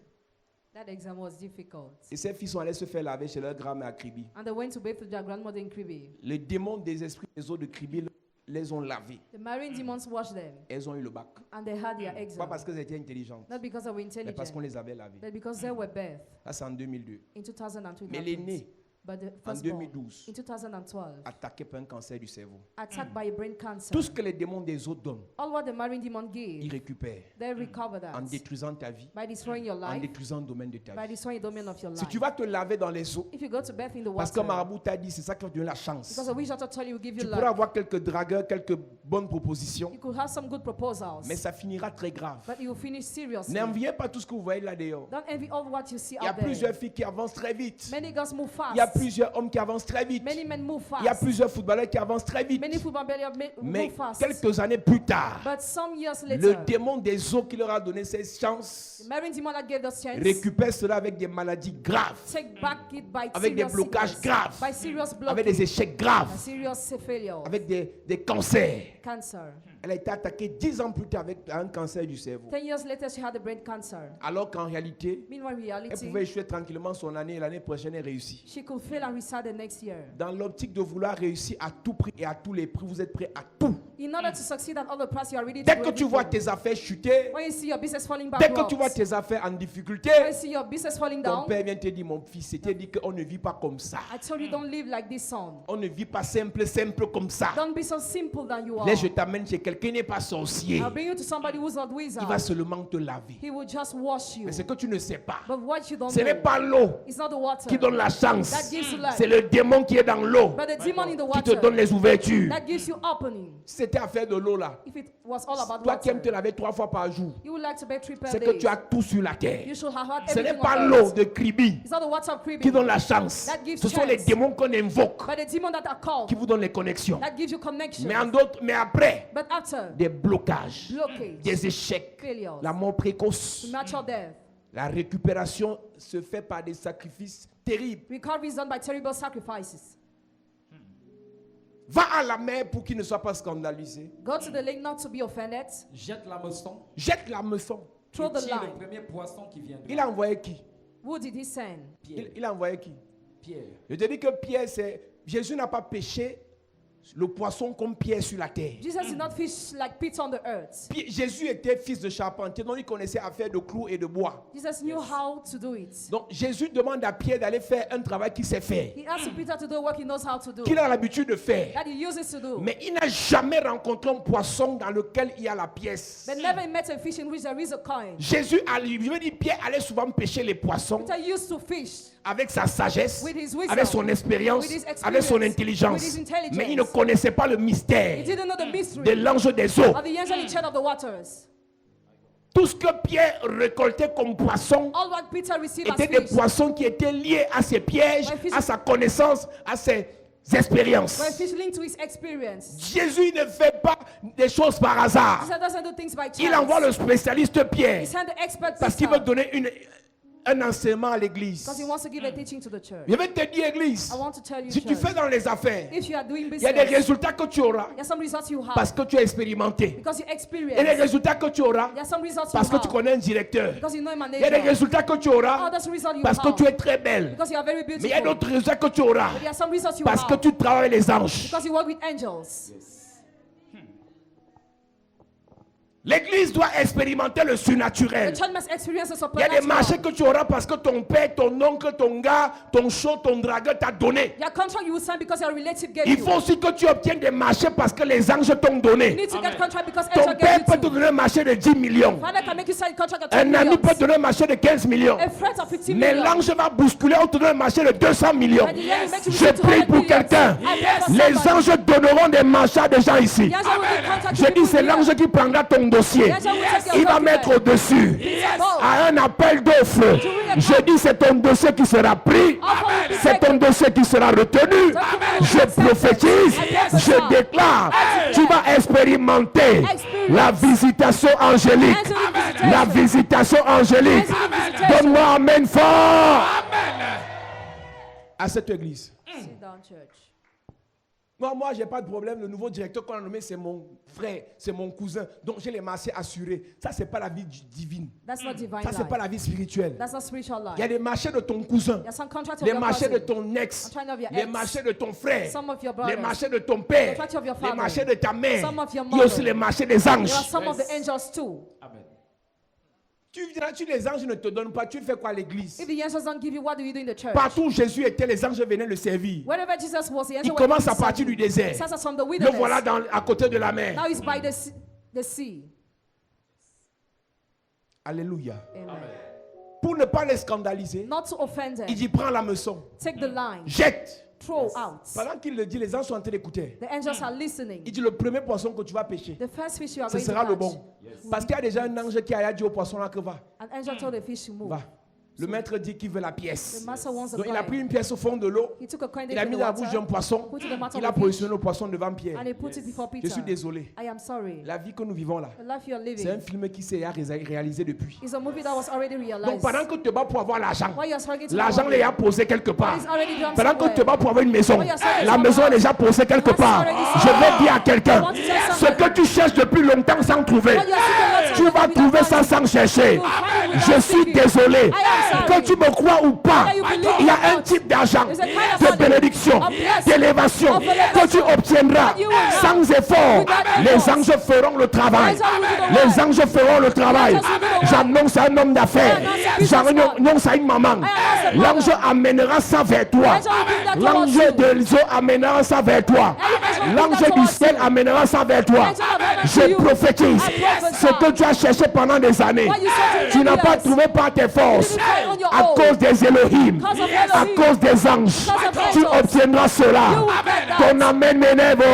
that exam was difficult. Et ces filles sont allées se faire laver chez leur grand-mère à Kribi. And they went to bathe with their grandmother in Kribi. Les démons des esprits des eaux de Kribi les ont lavés. The marine demons washed them, Elles ont eu le bac. and they had their Pas exam. parce qu'elles étaient intelligentes, Not because they were mais parce qu'on intelligent, les avait lavées. but because they were bathed Ça, c'est en 2002. in 2002. Mais l'aîné, But the en firstborn, 2012, in 2012, attaqué par un cancer du cerveau. attacked by a brain cancer. Tout ce que les démons des eaux donnent, All what the marine demon ils give, récupèrent they recover that en détruisant ta vie, by destroying your en life, détruisant le domaine de ta by vie. destroying the domain of your Si life. tu vas te laver dans les eaux, If you go to bathe in the parce que water, Marabout t'a dit, c'est ça qui va te donner la chance. because a witch doctor told you will give Tu you pourras luck, avoir quelques dragueurs, quelques bonnes propositions, you could have some good proposals, mais ça finira très grave. but you will finish seriously. N'enviez pas tout ce que vous voyez là dehors. Don't envy all what you see Il y a out there. plusieurs filles qui avancent très vite. Many girls move Il y a fast. plusieurs hommes qui avancent très vite. Many men move Il y a fast. plusieurs footballeurs qui avancent très vite. Many football players Mais move fast. quelques années plus tard, But some years le later, démon des eaux qui leur a donné cette chance the marine demon that gave us chance récupère cela avec des maladies graves, take back it by avec des serious blocages sickness, graves, by serious avec blockage, des échecs by graves, serious failure, avec des cancers. cancer. Elle a été attaquée 10 ans plus tard avec un cancer du cerveau. 10 years later, she had a brain cancer. Alors qu'en réalité, Meanwhile, elle reality, pouvait échouer tranquillement son année et l'année prochaine elle réussit. she could fail and restart the next year. Dans l'optique de vouloir réussir à tout prix et à tous les prix, vous êtes prêts à tout. In order to succeed at all the price, you are ready to Dès do que tu everything. vois tes affaires chuter, When you see your business falling dès que tu vois backwards, tes affaires en difficulté, when you see your business falling ton down, père vient te dire, mon fils, c'était dit qu'on ne vit pas comme ça. I told you don't live like this son. On ne vit pas simple comme ça. Don't be so simple than you are. Là, je t'amène chez quelqu'un qui n'est pas sorcier. I'll bring you to somebody who's not Il va wizard. seulement te laver. He will just wash you. Mais ce que tu ne sais pas, But what you don't ce n'est know, pas l'eau it's not the water qui donne la chance. that gives you life, C'est le démon qui est dans l'eau but the demon in the qui te water donne les ouvertures. that gives you opening. Si c'était affaire de l'eau là, If it was all about toi qui aimes te water, laver 3 fois par jour, you would like to bathe 3 per c'est que day. tu as tout sur la terre. You should have had Ce n'est everything pas on l'eau earth. de Kribi It's not the water of qui Kribi, donne la chance. That gives Ce sont les chance. démons qu'on invoque but the demon that are called qui vous donnent les connexions. that gives you connection. Mais après, But after des blocages, blockage, des échecs, failures, la mort précoce, natural death, la récupération se fait par des sacrifices terribles. recovery is done by terrible sacrifices. Va à la mer pour qu'il ne soit pas scandalisé. Go to the lake not to be offended. Jette la meçon. Jette la meçon. Throw the Tire le line. premier poisson qui viendra. Il a envoyé qui? Who did he send? Pierre. Il a envoyé qui? Pierre. Je te dis que Pierre, c'est... Jésus n'a pas pêché le poisson comme Pierre sur la terre. Jesus did not fish like Peter on the earth. Jésus était fils de charpentier, donc il connaissait à faire de clous et de bois. Jesus knew how to do it. Donc Jésus demande à Pierre d'aller faire un travail qu'il sait faire, He asked Peter to do what he knows how to do, qu'il a l'habitude de faire. that he uses to do. Mais il n'a jamais rencontré un poisson dans lequel il y a la pièce. But never met a fish in which there is a coin. Jésus, je veux dire, Pierre allait souvent pêcher les poissons Peter used to fish avec sa sagesse, with his wisdom, avec son expérience, with his experience, avec son with intelligence. his intelligence. Mais il ne connaissait pas le He mystère didn't know the mystery de l'ange des eaux. of the angel in charge of the waters. Tout ce que Pierre récoltait comme poisson All what Peter received as étaient des fish poissons qui étaient liés à ses pièges, Ouais, fish- à sa connaissance, à ses expériences. But if it's linked to his experience. Jésus ne fait pas des choses par hasard. Jesus doesn't do things by chance. Il envoie le spécialiste Pierre He sent the expert parce qu'il veut donner un enseignement à l'église. because he wants to give a teaching to the church. Je vais te dire, église, I want to tell you, si tu church, fais dans les affaires, if you are doing il y a des business, résultats que tu auras there are some results you have parce que tu as expérimenté. because you Il y a des experience. résultats que tu auras There are some results parce you que tu have connais un directeur. because you know a Il y a des manager. résultats que tu auras Oh, that's the result you parce que have tu es très belle. because you are very Mais il y a beautiful. d'autres résultats que tu auras But there are some results you parce que have tu travailles avec les anges. because you work with angels. L'église doit expérimenter le The surnaturel. church must experience the Il y a des marchés supernatural. que tu auras parce que ton père, ton oncle, ton gars, ton chaud, ton dragueur t'a donné. Your contract you will sign because your relative gave Il you. faut aussi que tu obtiennes des marchés parce que les anges t'ont You donné. need to get contract because Ton angel père gave peut you te to. donner un marché de 10 millions. Father can make you sign contract of 10 Un ami millions. peut te donner un marché de 15 millions. A friend of 15 Mais millions. l'ange va bousculer ou te donner un marché de 200 millions. And the angel makes you Je receive prie 200 pour millions. quelqu'un. I pray for Les somebody. anges donneront des marchés à des gens ici. The angel will give contract to Je dis, people c'est here. l'ange qui prendra ton dossier. The angel will take your Il va document. mettre au-dessus. Yes. À un appel d'offres. Je dis, c'est ton dossier qui sera pris. C'est ton dossier qui sera retenu. Je prophétise. Je déclare. Tu vas expérimenter la visitation angélique. La visitation angélique. Donne-moi amen fort. À cette église. Sit down, church. Non, moi, je n'ai pas de problème. Le nouveau directeur qu'on a nommé, c'est mon frère, c'est mon cousin. Donc, j'ai les marchés assurés. Ça, ce n'est pas la vie divine. That's not divine Ça, ce n'est life. pas la vie spirituelle. That's not spiritual Il y a life. des marchés de ton cousin, There are some contracts of les your marchés de cousin, ton ex, contract of your les ex, marchés de ton frère, some of your les brothers, marchés de ton père, contract of your les father, marchés de ta mère. some of your Il y a aussi mother. les marchés des There are anges. some of the angels too. Amen. Les anges ne te donnent pas. Tu fais quoi à l'église? If the angels don't give you, what do you do in the church? Partout où Jésus était, les anges venaient le servir. Wherever Jesus was, the angel Il went commence to à partir du serve. désert. He starts from the Le wilderness. voilà à côté de la mer. Now he's by the sea. Alléluia. Amen. Pour ne pas les scandaliser, Not to offend them. il dit prends la meçon, Take the line. jette. Throw out. Pendant qu'il le dit, les anges sont en train d'écouter. The angels are listening. Il dit le premier poisson que tu vas pêcher, The first fish you are ce going to sera le catch. bon. Parce qu'il y a déjà un ange qui a dit au poisson là que va. An angel told the fish to move. Va. Le maître dit qu'il veut la pièce. The master wants a Donc il a coin. pris une pièce au fond de l'eau. He took a coin Il a in mis the dans la bouche d'un water poisson. put it in the mouth of Il a the fish, positionné le poisson devant Pierre. and he put it before Je Peter. suis désolé. I am sorry. La vie que nous vivons là, The life you are c'est un living film qui s'est réalisé depuis. is a movie that was already Donc realized. pendant que tu te bats pour avoir l'argent, While you are struggling to l'argent get les a posé quelque part. It's already done Pendant que tu te somewhere. bats pour avoir une maison, While you are struggling la to maison est have déjà posée quelque Once part. already Je vais dire à quelqu'un, I want to tell ce somebody. que tu cherches depuis longtemps sans trouver, While you are seeking tu Lord, vas trouver ça sans chercher. Je suis désolé. Que tu me crois ou pas, il y a un type d'argent, de bénédiction, d'élévation que tu obtiendras sans effort. Les anges feront le travail. Les anges feront le travail. J'annonce à un homme d'affaires. J'annonce à une maman. L'ange amènera ça vers toi. L'ange de l'eau amènera ça vers toi. L'ange du ciel amènera ça vers toi. Je prophétise ce que tu as cherché pendant des années. Tu n'as pas trouvé par tes forces. À cause des Elohim, à cause des anges, tu obtiendras cela. Ton amen m'énerve.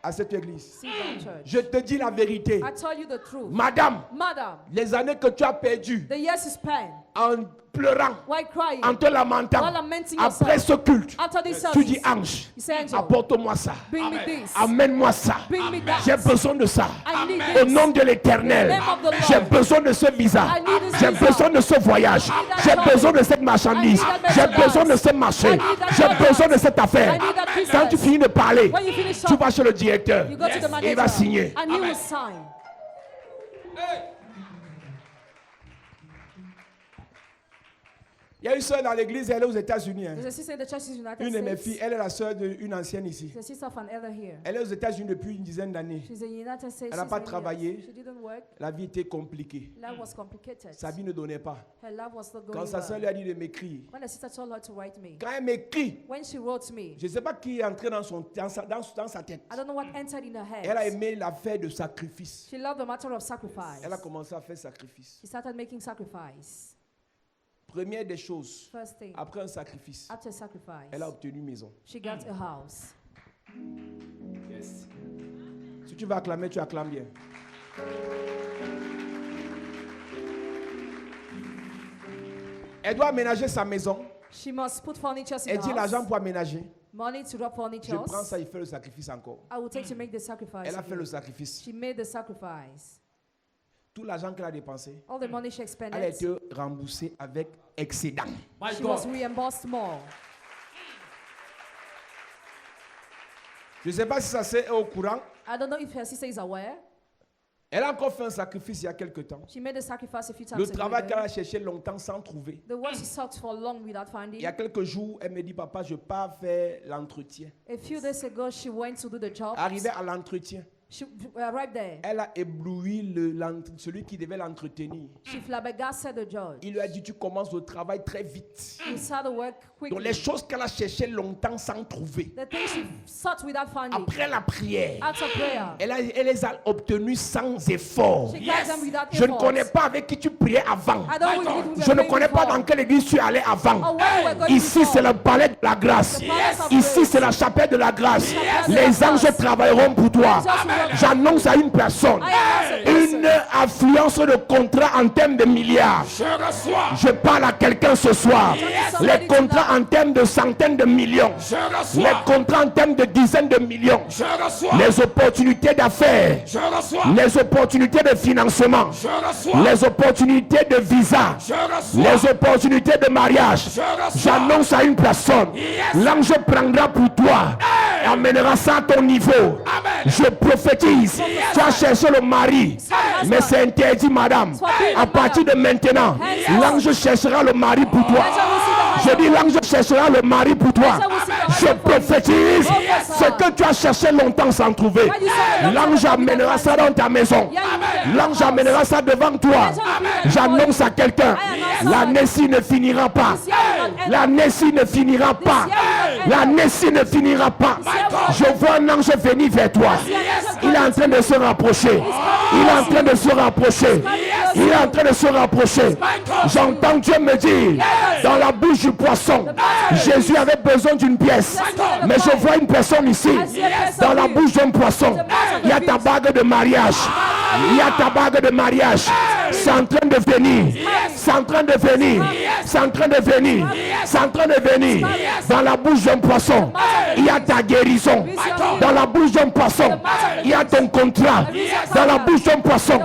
À cette église, Sit down, church. je te dis la vérité. I tell you the truth. Madame, Madam, les années que tu as perdues the years you spent en pleurant, while crying, en te lamentant, while lamenting après yourself, ce culte, after this tu dis service, ange, you say, angel, apporte-moi ça. bring me this. Amène-moi ça. Bring me that. J'ai besoin de ça. I need Au this. nom de l'Éternel, In the name of the Lord. j'ai besoin de ce visa. I need this J'ai visa. besoin de ce voyage. I need that J'ai money. besoin de cette marchandise. I need that J'ai merchandise. besoin de ce marché. I need that J'ai product. besoin de cette affaire. I need that business. Quand tu finis de parler, When you finish tu vas chez le directeur. you go to the manager, Il va signer. and he will sign. Il y a une soeur dans l'église, elle est aux États-Unis. hein. There's a sister in the church in the United Une de mes States. filles, elle est la soeur d'une ancienne ici. She's a sister of an elder here. Elle est aux États-Unis depuis une dizaine d'années. She's in the United States. Elle n'a since pas many travaillé. years. She didn't work. La vie était compliquée. Life was complicated. Sa vie ne donnait pas. Her life was not Quand going sa soeur lui well. a dit de m'écrire, When the sister told her to write me, quand elle m'écrit, when she wrote me, je ne sais pas qui est entré dans sa tête. I don't know what entered in her Elle a head. aimé l'affaire de sacrifice. She loved the matter of sacrifice. Elle a commencé à faire sacrifice. She started making sacrifice. Première des choses, First thing, après un sacrifice, after sacrifice, elle a obtenu maison. she got a house. Si tu vas acclamer, tu acclames bien. Elle doit aménager sa maison. She must put furniture in Elle the dit l'argent house. pour aménager. Money to wrap Je furniture. prends ça, il fait le sacrifice encore. I will take to make the sacrifice. Elle a fait again. le sacrifice. She made the sacrifice. Tout l'argent qu'elle a dépensé, All the money she elle a expended, été remboursée avec excédent. My she was God. reimbursed more. Je ne sais pas si ça c'est au courant. I don't know if her sister is aware. Elle a encore fait un sacrifice il y a quelque temps. She made the sacrifice a few times Le ago. travail qu'elle a cherché longtemps sans trouver. The one she sought for long without finding. Il y a quelques jours, elle me dit, papa, je pars faire l'entretien. A few days ago, she went to do the job. Arrivée à l'entretien, She arrived there. elle a ébloui celui qui devait l'entretenir. She flabbergasted the judge. Il lui a dit, tu commences le travail très vite. He started work Donc les quickly. choses qu'elle a cherché longtemps sans trouver. The things she sought without finding. Après la prière, After prayer. elle les a obtenues sans effort. She got them without Je ne effort. connais pas avec qui tu priais avant. I don't know who you Je were ne praying connais pas for. dans quelle église tu es allé avant. Or where you were going Ici, before. c'est le palais de la grâce. The palace of Ici, grace. c'est la chapelle de la grâce. Yes. Les anges travailleront pour toi. Angels will work. J'annonce à une personne une affluence de contrats en termes de milliards. Je reçois. Je parle à quelqu'un ce soir. Les contrats en termes de centaines de millions. Je Les reçois. contrats en termes de dizaines de millions. Je reçois. Les opportunités d'affaires. Je reçois. Les opportunités de financement. Je reçois. Les opportunités de visa. Je reçois. Les opportunités de mariage. Je reçois. J'annonce à une personne. Yes. L'ange prendra pour toi et amènera ça à ton niveau. Amen. Je prophétise. Tu as cherché le mari, mais c'est interdit, madame. À partir de maintenant, l'ange cherchera le mari pour toi. Je dis l'ange cherchera le mari pour toi. Je prophétise ce que tu as cherché longtemps sans trouver. L'ange amènera ça dans ta maison. L'ange amènera ça devant toi. J'annonce à quelqu'un, l'année-ci ne finira pas. L'année-ci ne finira pas. L'année-ci ne finira pas. Je vois un ange venir vers toi. Il est en train de se rapprocher. Il est en train de se rapprocher. Il est en train de se rapprocher. J'entends Dieu me dire, dans la bouche du poisson, Jésus avait besoin d'une pièce. Mais je vois une personne ici, dans la bouche d'un poisson. Il y a ta bague de mariage. Il y a ta bague de mariage. C'est en train de venir. C'est en train de venir. C'est en train de venir. C'est en train de venir. Dans la bouche d'un poisson, il y a ta guérison. Dans la bouche d'un poisson, il y a ton contrat. Dans la bouche d'un poisson,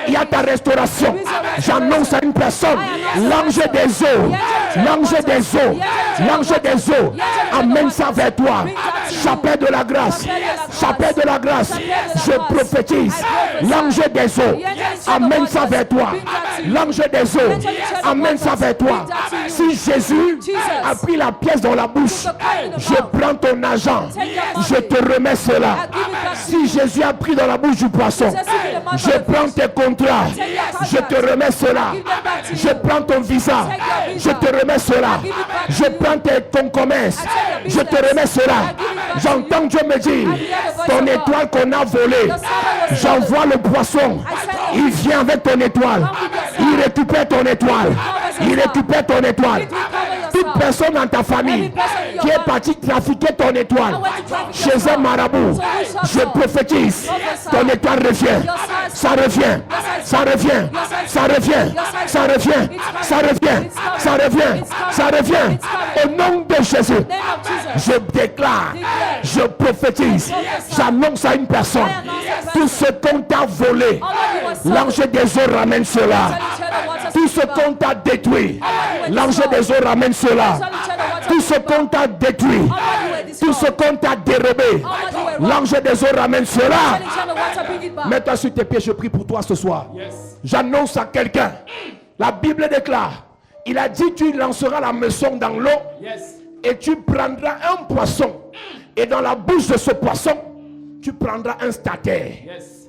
il y a ta restauration. J'annonce à une personne, l'ange des eaux, l'ange des eaux, l'ange des eaux, amène ça vers toi. Chapelle de la grâce, chapelle de la grâce. Je prophétise, l'ange des eaux, amène ça vers toi. L'ange des eaux, amène ça vers toi. Si Jésus a pris la pièce dans la bouche, je prends ton argent, je te remets cela. Si Jésus a pris dans la bouche du poisson, je prends tes contrats, je te remets cela. Je prends ton visa, je te remets cela. Je prends ton commerce, je te remets cela. J'entends Dieu me dire, ton étoile qu'on a volée, j'envoie le poisson, il vient avec ton étoile, il récupère ton étoile, il récupère ton étoile. Toute personne dans ta famille qui est partie trafiquer ton étoile chez un marabout, je prophétise, ton étoile revient, ça revient, ça revient, ça revient, ça revient, ça revient, ça revient, ça revient. Au nom de Jésus, je déclare, je prophétise, j'annonce à une personne, tout ce qu'on t'a volé, l'ange des eaux ramène cela. Tout ce qu'on t'a détruit, l'ange des eaux ramène cela. Tout ce qu'on t'a détruit, tout ce qu'on t'a dérobé, l'ange des eaux ramène cela. Mets-toi sur tes pieds, je prie pour toi ce soir. J'annonce à quelqu'un, la Bible déclare, il a dit tu lanceras la maison dans l'eau et tu prendras un poisson et dans la bouche de ce poisson, tu prendras un statère.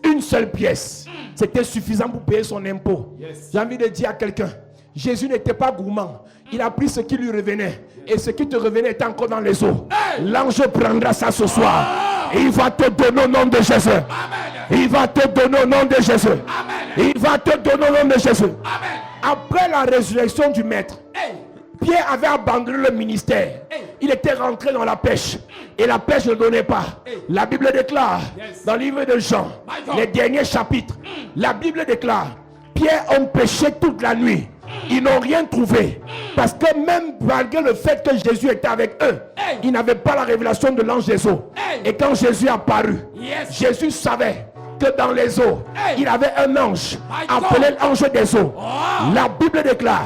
Une seule pièce. C'était suffisant pour payer son impôt. J'ai envie de dire à quelqu'un, Jésus n'était pas gourmand. Il a pris ce qui lui revenait. Et ce qui te revenait est encore dans les eaux. L'ange prendra ça ce soir. Et il va te donner au nom de Jésus. Il va te donner au nom de Jésus. Il va te donner au nom de Jésus. Après la résurrection du maître, Pierre avait abandonné le ministère. Il était rentré dans la pêche. Et la pêche ne donnait pas. La Bible déclare, dans le livre de Jean, les derniers chapitres, la Bible déclare, Pierre ont pêché toute la nuit. Ils n'ont rien trouvé. Parce que même malgré le fait que Jésus était avec eux, ils n'avaient pas la révélation de l'ange des eaux. Et quand Jésus est apparu, Jésus savait que dans les eaux, il avait un ange appelé l'ange des eaux. La Bible déclare,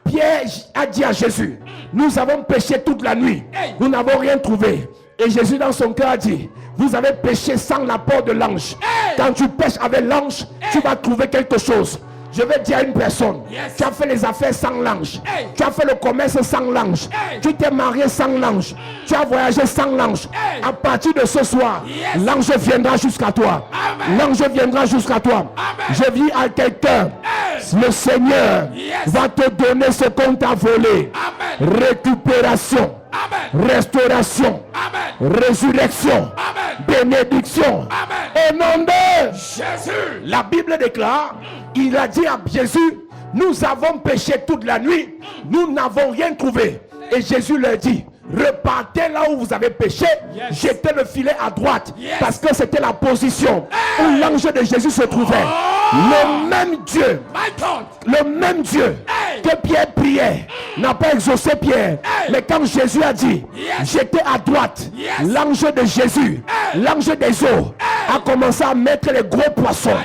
Pierre a dit à Jésus, nous avons péché toute la nuit, nous n'avons rien trouvé. Et Jésus dans son cœur a dit, vous avez péché sans l'apport de l'ange. Quand tu pêches avec l'ange, tu vas trouver quelque chose. Je vais dire à une personne, tu as fait les affaires sans l'ange, tu as fait le commerce sans l'ange, tu t'es marié sans l'ange, tu as voyagé sans l'ange. À partir de ce soir, l'ange viendra jusqu'à toi. L'ange viendra jusqu'à toi. Je dis à quelqu'un, le Seigneur va te donner ce qu'on t'a volé. Récupération, restauration, résurrection, bénédiction. Au nom de Jésus. La Bible déclare, il a dit à Jésus, nous avons péché toute la nuit, nous n'avons rien trouvé. Et Jésus leur dit, repartez là où vous avez péché, jetez le filet à droite, parce que c'était la position où l'ange de Jésus se trouvait. Le même Dieu, le même Dieu que Pierre priait, n'a pas exaucé Pierre. Mais quand Jésus a dit, jetez à droite, l'ange de Jésus, l'ange des eaux, a commencé à mettre les gros poissons.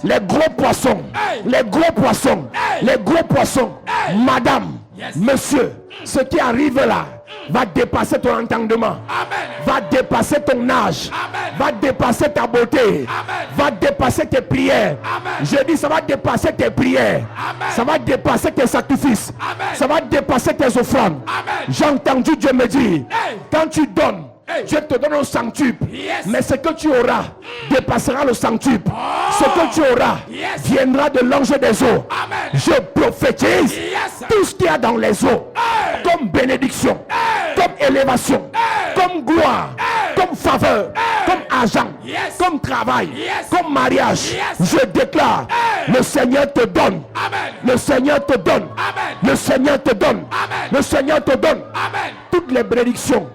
Les gros poissons, les gros poissons, les gros poissons. Madame, monsieur, ce qui arrive là va dépasser ton entendement, va dépasser ton âge, va dépasser ta beauté, va dépasser tes prières. Je dis, ça va dépasser tes prières, ça va dépasser tes sacrifices, ça va dépasser tes offrandes. J'ai entendu Dieu me dire, quand tu donnes, Dieu te donne un centuple, mais ce que tu auras dépassera le centuple. Ce que tu auras viendra de l'ange des eaux. Je prophétise tout ce qu'il y a dans les eaux, comme bénédiction, comme élévation, comme gloire, comme faveur, comme argent, comme travail, comme mariage. Je déclare, le Seigneur te donne, le Seigneur te donne, le Seigneur te donne, le Seigneur te donne toutes les bénédictions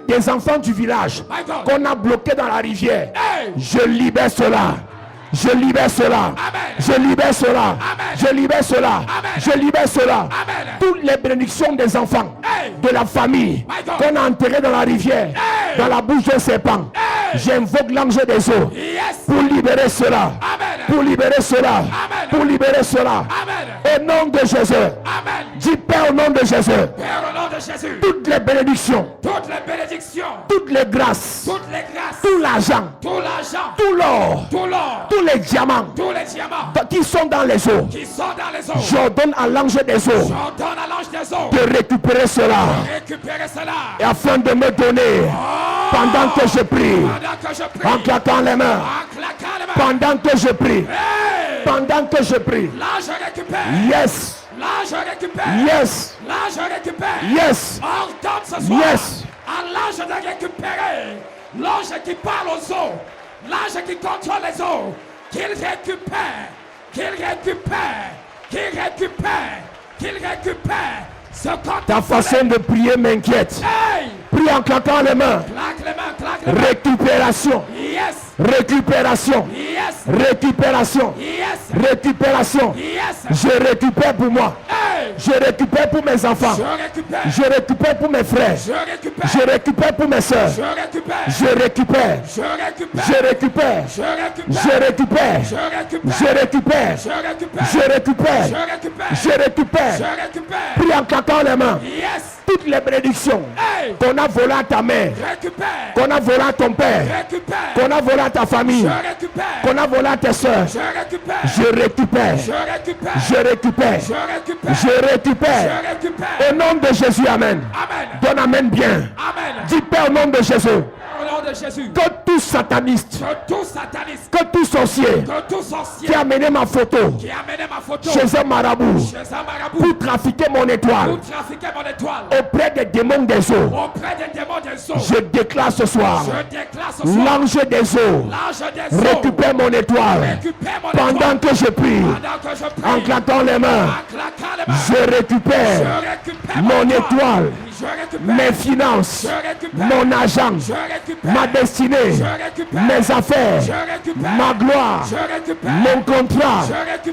des enfants du village qu'on a bloqués dans la rivière. Je libère cela. Je libère cela. Je libère cela. Je libère cela. Je libère cela. Toutes les bénédictions des enfants de la famille qu'on a enterrés dans la rivière, dans la bouche d'un serpent. J'invoque l'ange des eaux pour libérer cela. Pour libérer cela. Pour libérer cela. Au nom de Jésus. Dis Père au nom de Jésus. Toutes les bénédictions. Toutes les grâces. Tout l'argent. Tout l'or. Tous les diamants qui sont dans les eaux. J'ordonne à l'ange des eaux de récupérer cela. Et afin de me donner, pendant que je prie, en claquant les mains, pendant que je prie, pendant que je prie. Yes. Yes. Yes. Yes. L'ange de récupérer, l'ange qui parle aux eaux, l'ange qui contrôle les eaux, qu'il récupère, qu'il récupère, qu'il récupère, qu'il récupère. Ta façon de prier m'inquiète. Prie en claquant les mains. Récupération. Récupération. Récupération. Récupération. Je récupère pour moi. Je récupère pour mes enfants. Je récupère pour mes frères. Je récupère pour mes soeurs. Je récupère. Je récupère. Je récupère. Je récupère. Je récupère. Je récupère. Prie en claquant les mains. Toutes les bénédictions qu'on a volées à ta mère, qu'on a volées à ton père, qu'on a volées à ta famille, qu'on a volées à tes soeurs, je récupère. Je récupère. Je récupère. Au nom de Jésus, amen. Donne amen bien. Dis Père au nom de Jésus. Que tout sataniste, que tout sorcier qui a amené ma photo chez un marabout pour trafiquer mon étoile auprès des démons des eaux, je déclare ce soir, l'ange des eaux récupère mon étoile pendant que je prie, en claquant les mains. Je récupère mon étoile mes finances, mon argent, ma destinée, mes affaires, ma gloire, mon contrat,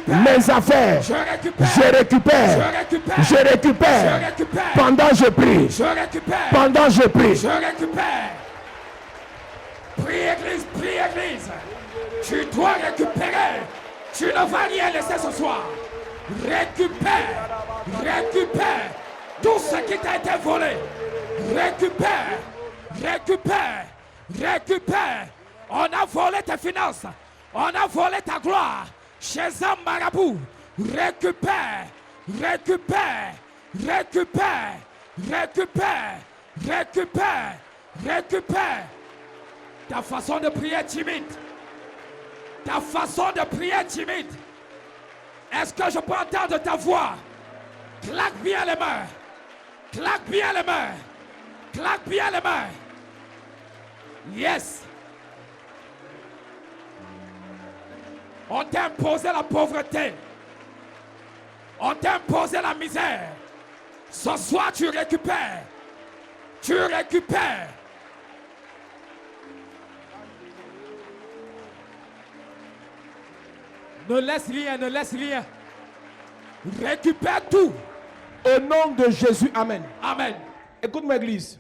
mes affaires. Je récupère. Pendant que je prie. Pendant que je prie. Je récupère. Prie église. Tu dois récupérer. Tu ne vas rien laisser ce soir. Récupère tout ce qui t'a été volé. Récupère. On a volé tes finances. On a volé ta gloire. Chez un marabout. Récupère. Ta façon de prier est timide. Est-ce que je peux entendre ta voix? Claque bien les mains. Yes. On t'a imposé la pauvreté. On t'a imposé la misère. Ce soir, tu récupères. Ne laisse rien. Récupère tout. Au nom de Jésus, amen. Amen. Écoute-moi, église.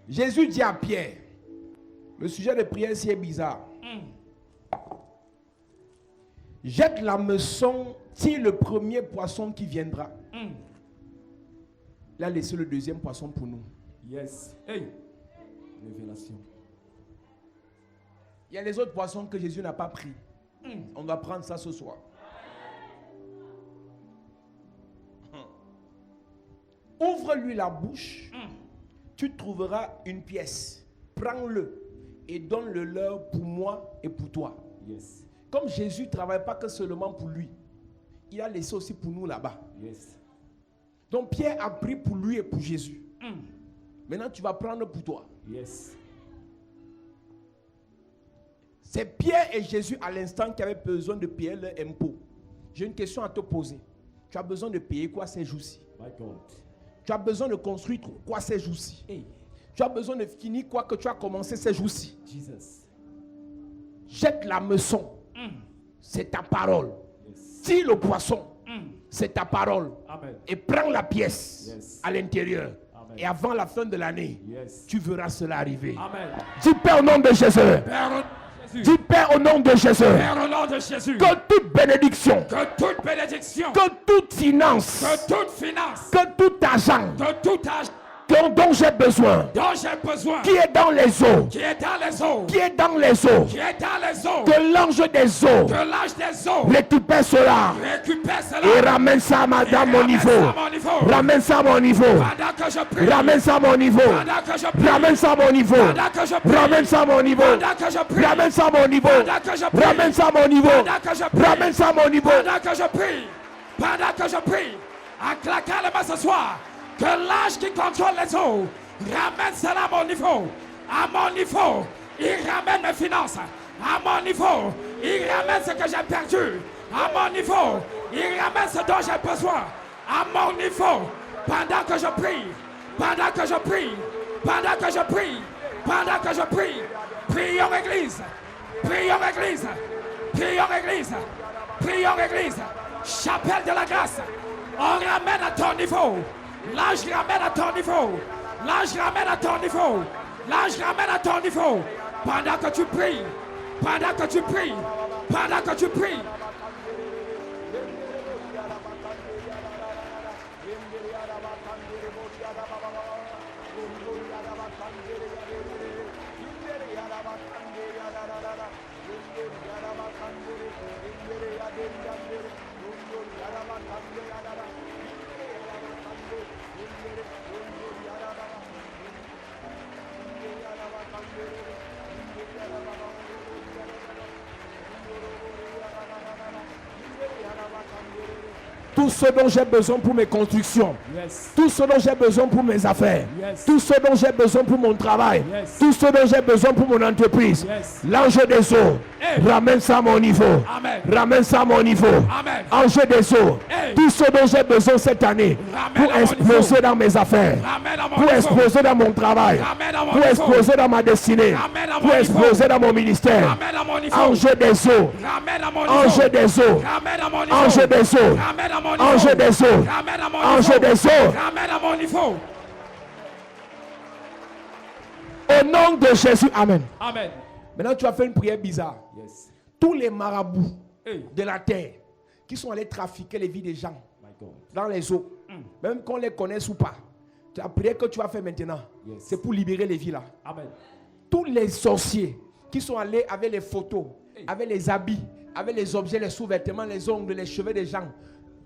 Jésus dit à Pierre, le sujet de prière ici est bizarre. Jette l'hameçon, tire le premier poisson qui viendra. Il a laissé le deuxième poisson pour nous. Yes. Hey. Révélation. Il y a les autres poissons que Jésus n'a pas pris. On va prendre ça ce soir. Ouvre-lui la bouche. Tu trouveras une pièce. Prends-le et donne-le leur pour moi et pour toi. Yes. Comme Jésus ne travaille pas que seulement pour lui, il a laissé aussi pour nous là-bas. Yes. Donc Pierre a pris pour lui et pour Jésus. Maintenant tu vas prendre pour toi. Yes. C'est Pierre et Jésus à l'instant qui avaient besoin de payer leur impôt. J'ai une question à te poser. Tu as besoin de payer quoi ces jours-ci? My God. Tu as besoin de construire quoi ces jours-ci? Hey. Tu as besoin de finir quoi que tu as commencé ces jours-ci? Jesus. Jette l'hameçon. C'est ta parole. Yes. Tire le poisson. C'est ta parole. Amen. Et prends la pièce Yes. à l'intérieur. Amen. Et avant la fin de l'année, Yes. tu verras cela arriver. Amen. Dis Père au nom de Jésus. Père au nom de Jésus. Dis Père au nom de Jésus. Père au nom de Jésus. Que toute bénédiction, Que toute bénédiction. que toute finance, Que toute finance. que tout argent Que tout argent dont j'ai besoin, dont j'ai besoin. qui est dans les eaux, Qui est dans les eaux. qui est dans les eaux, Qui est dans les eaux. que l'ange des eaux Que l'âge des eaux. récupère cela Récupère cela. et ramène ça à madame mon niveau. Ramène ça à mon niveau. Pendant que je prie. Ramène ça à mon niveau. Pendant que je prie. Ramène ça à mon niveau. Pendant que je prie. Ramène ça à mon niveau. Pendant que je prie. Ramène ça à mon niveau. Pendant que je prie. Ramène ça à mon niveau. Pendant que je prie. Ramène ça à mon niveau. Pendant que je prie. Pendant que je prie. En claquant les mains ce soir. Que l'âge qui contrôle les eaux. Ramène cela à mon niveau. À mon niveau. Il ramène mes finances. À mon niveau. Il ramène ce que j'ai perdu. À mon niveau. Il ramène ce dont j'ai besoin. À mon niveau. Pendant que je prie. Pendant que je prie. Pendant que je prie. Pendant que je prie. Prions église. Prions église. Prions église. Prions église. Chapelle de la grâce. On ramène à ton niveau. Là, je ramène à ton niveau. Là, je ramène à ton niveau. Là, je ramène à ton niveau. Pendant que tu pries. Pendant que tu pries. Pendant que tu pries. Tout ce dont j'ai besoin pour mes constructions. Yes. Tout ce dont j'ai besoin pour mes affaires. Yes. Tout ce dont j'ai besoin pour mon travail. Yes. Tout ce dont j'ai besoin pour mon entreprise. Yes. L'ange des eaux. Hey. Ramène ça à mon niveau. Amen. Ramène ça à mon niveau. Amen. Ange des eaux. Hey. Tout ce dont j'ai besoin cette année. Ramène Pour à mon exploser niveau. dans mes affaires. Ramène à mon Pour niveau. exploser dans mon travail. Ramène à mon Pour niveau. exploser dans ma destinée. Ramène à mon Pour niveau. exploser dans mon ministère. Ramène à mon niveau. Ange des eaux. Ramène à mon niveau. Ange des eaux. Ramène à mon niveau. Ange des eaux. Ramène à mon niveau. Ange des eaux. Ramène à mon Ange niveau. des eaux. Ramène à mon niveau. Au nom de Jésus, amen. Amen. Maintenant, tu as fait une prière bizarre. Yes. Tous les marabouts Hey. de la terre qui sont allés trafiquer les vies des gens My God. dans les eaux, même qu'on les connaisse ou pas, la prière que tu vas faire maintenant, Yes. c'est pour libérer les vies là. Amen. Tous les sorciers qui sont allés avec les photos, Hey. avec les habits, avec les objets, les sous-vêtements, les ongles, les cheveux des gens,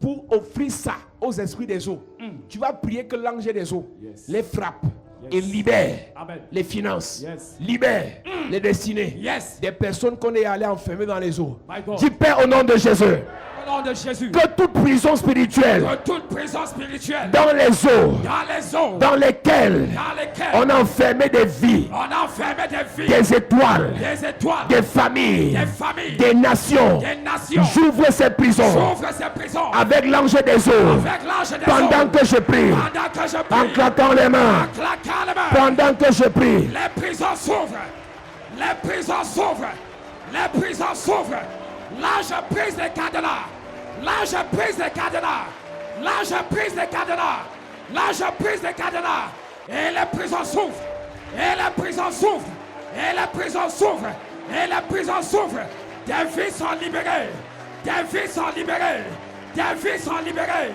pour offrir ça aux esprits des eaux. Tu vas prier que l'ange des eaux Yes. les frappe Yes. et libère Amen. les finances, Yes. libère les destinées Yes. des personnes qu'on est allé enfermer dans les eaux. My God. Dis Père au nom de Jésus, Au nom de Jésus. que toute prison spirituelle Que toute prison spirituelle dans les eaux, dans les eaux dans lesquelles dans lesquelles on a enfermé des vies, on enferme des vies, des étoiles, des étoiles, des familles, des familles, des nations, des nations. j'ouvre ces prisons J'ouvre ces prisons avec l'ange des eaux avec l'ange des pendant eaux. que je prie, Pendant que je en prie, claquant les mains, en claquant les mains, pendant que je prie. les prisons s'ouvrent. Les prisons s'ouvrent. Les prisons s'ouvrent. L'ange brise les cadenas. L'ange brise les cadenas. L'ange brise les cadenas. L'ange brise les cadenas. Et les prisons s'ouvrent. Et les prisons s'ouvrent. Et les prisons s'ouvrent. Et les prisons s'ouvrent. Des vies sont libérées. Des vies sont libérées. Des vies sont libérées.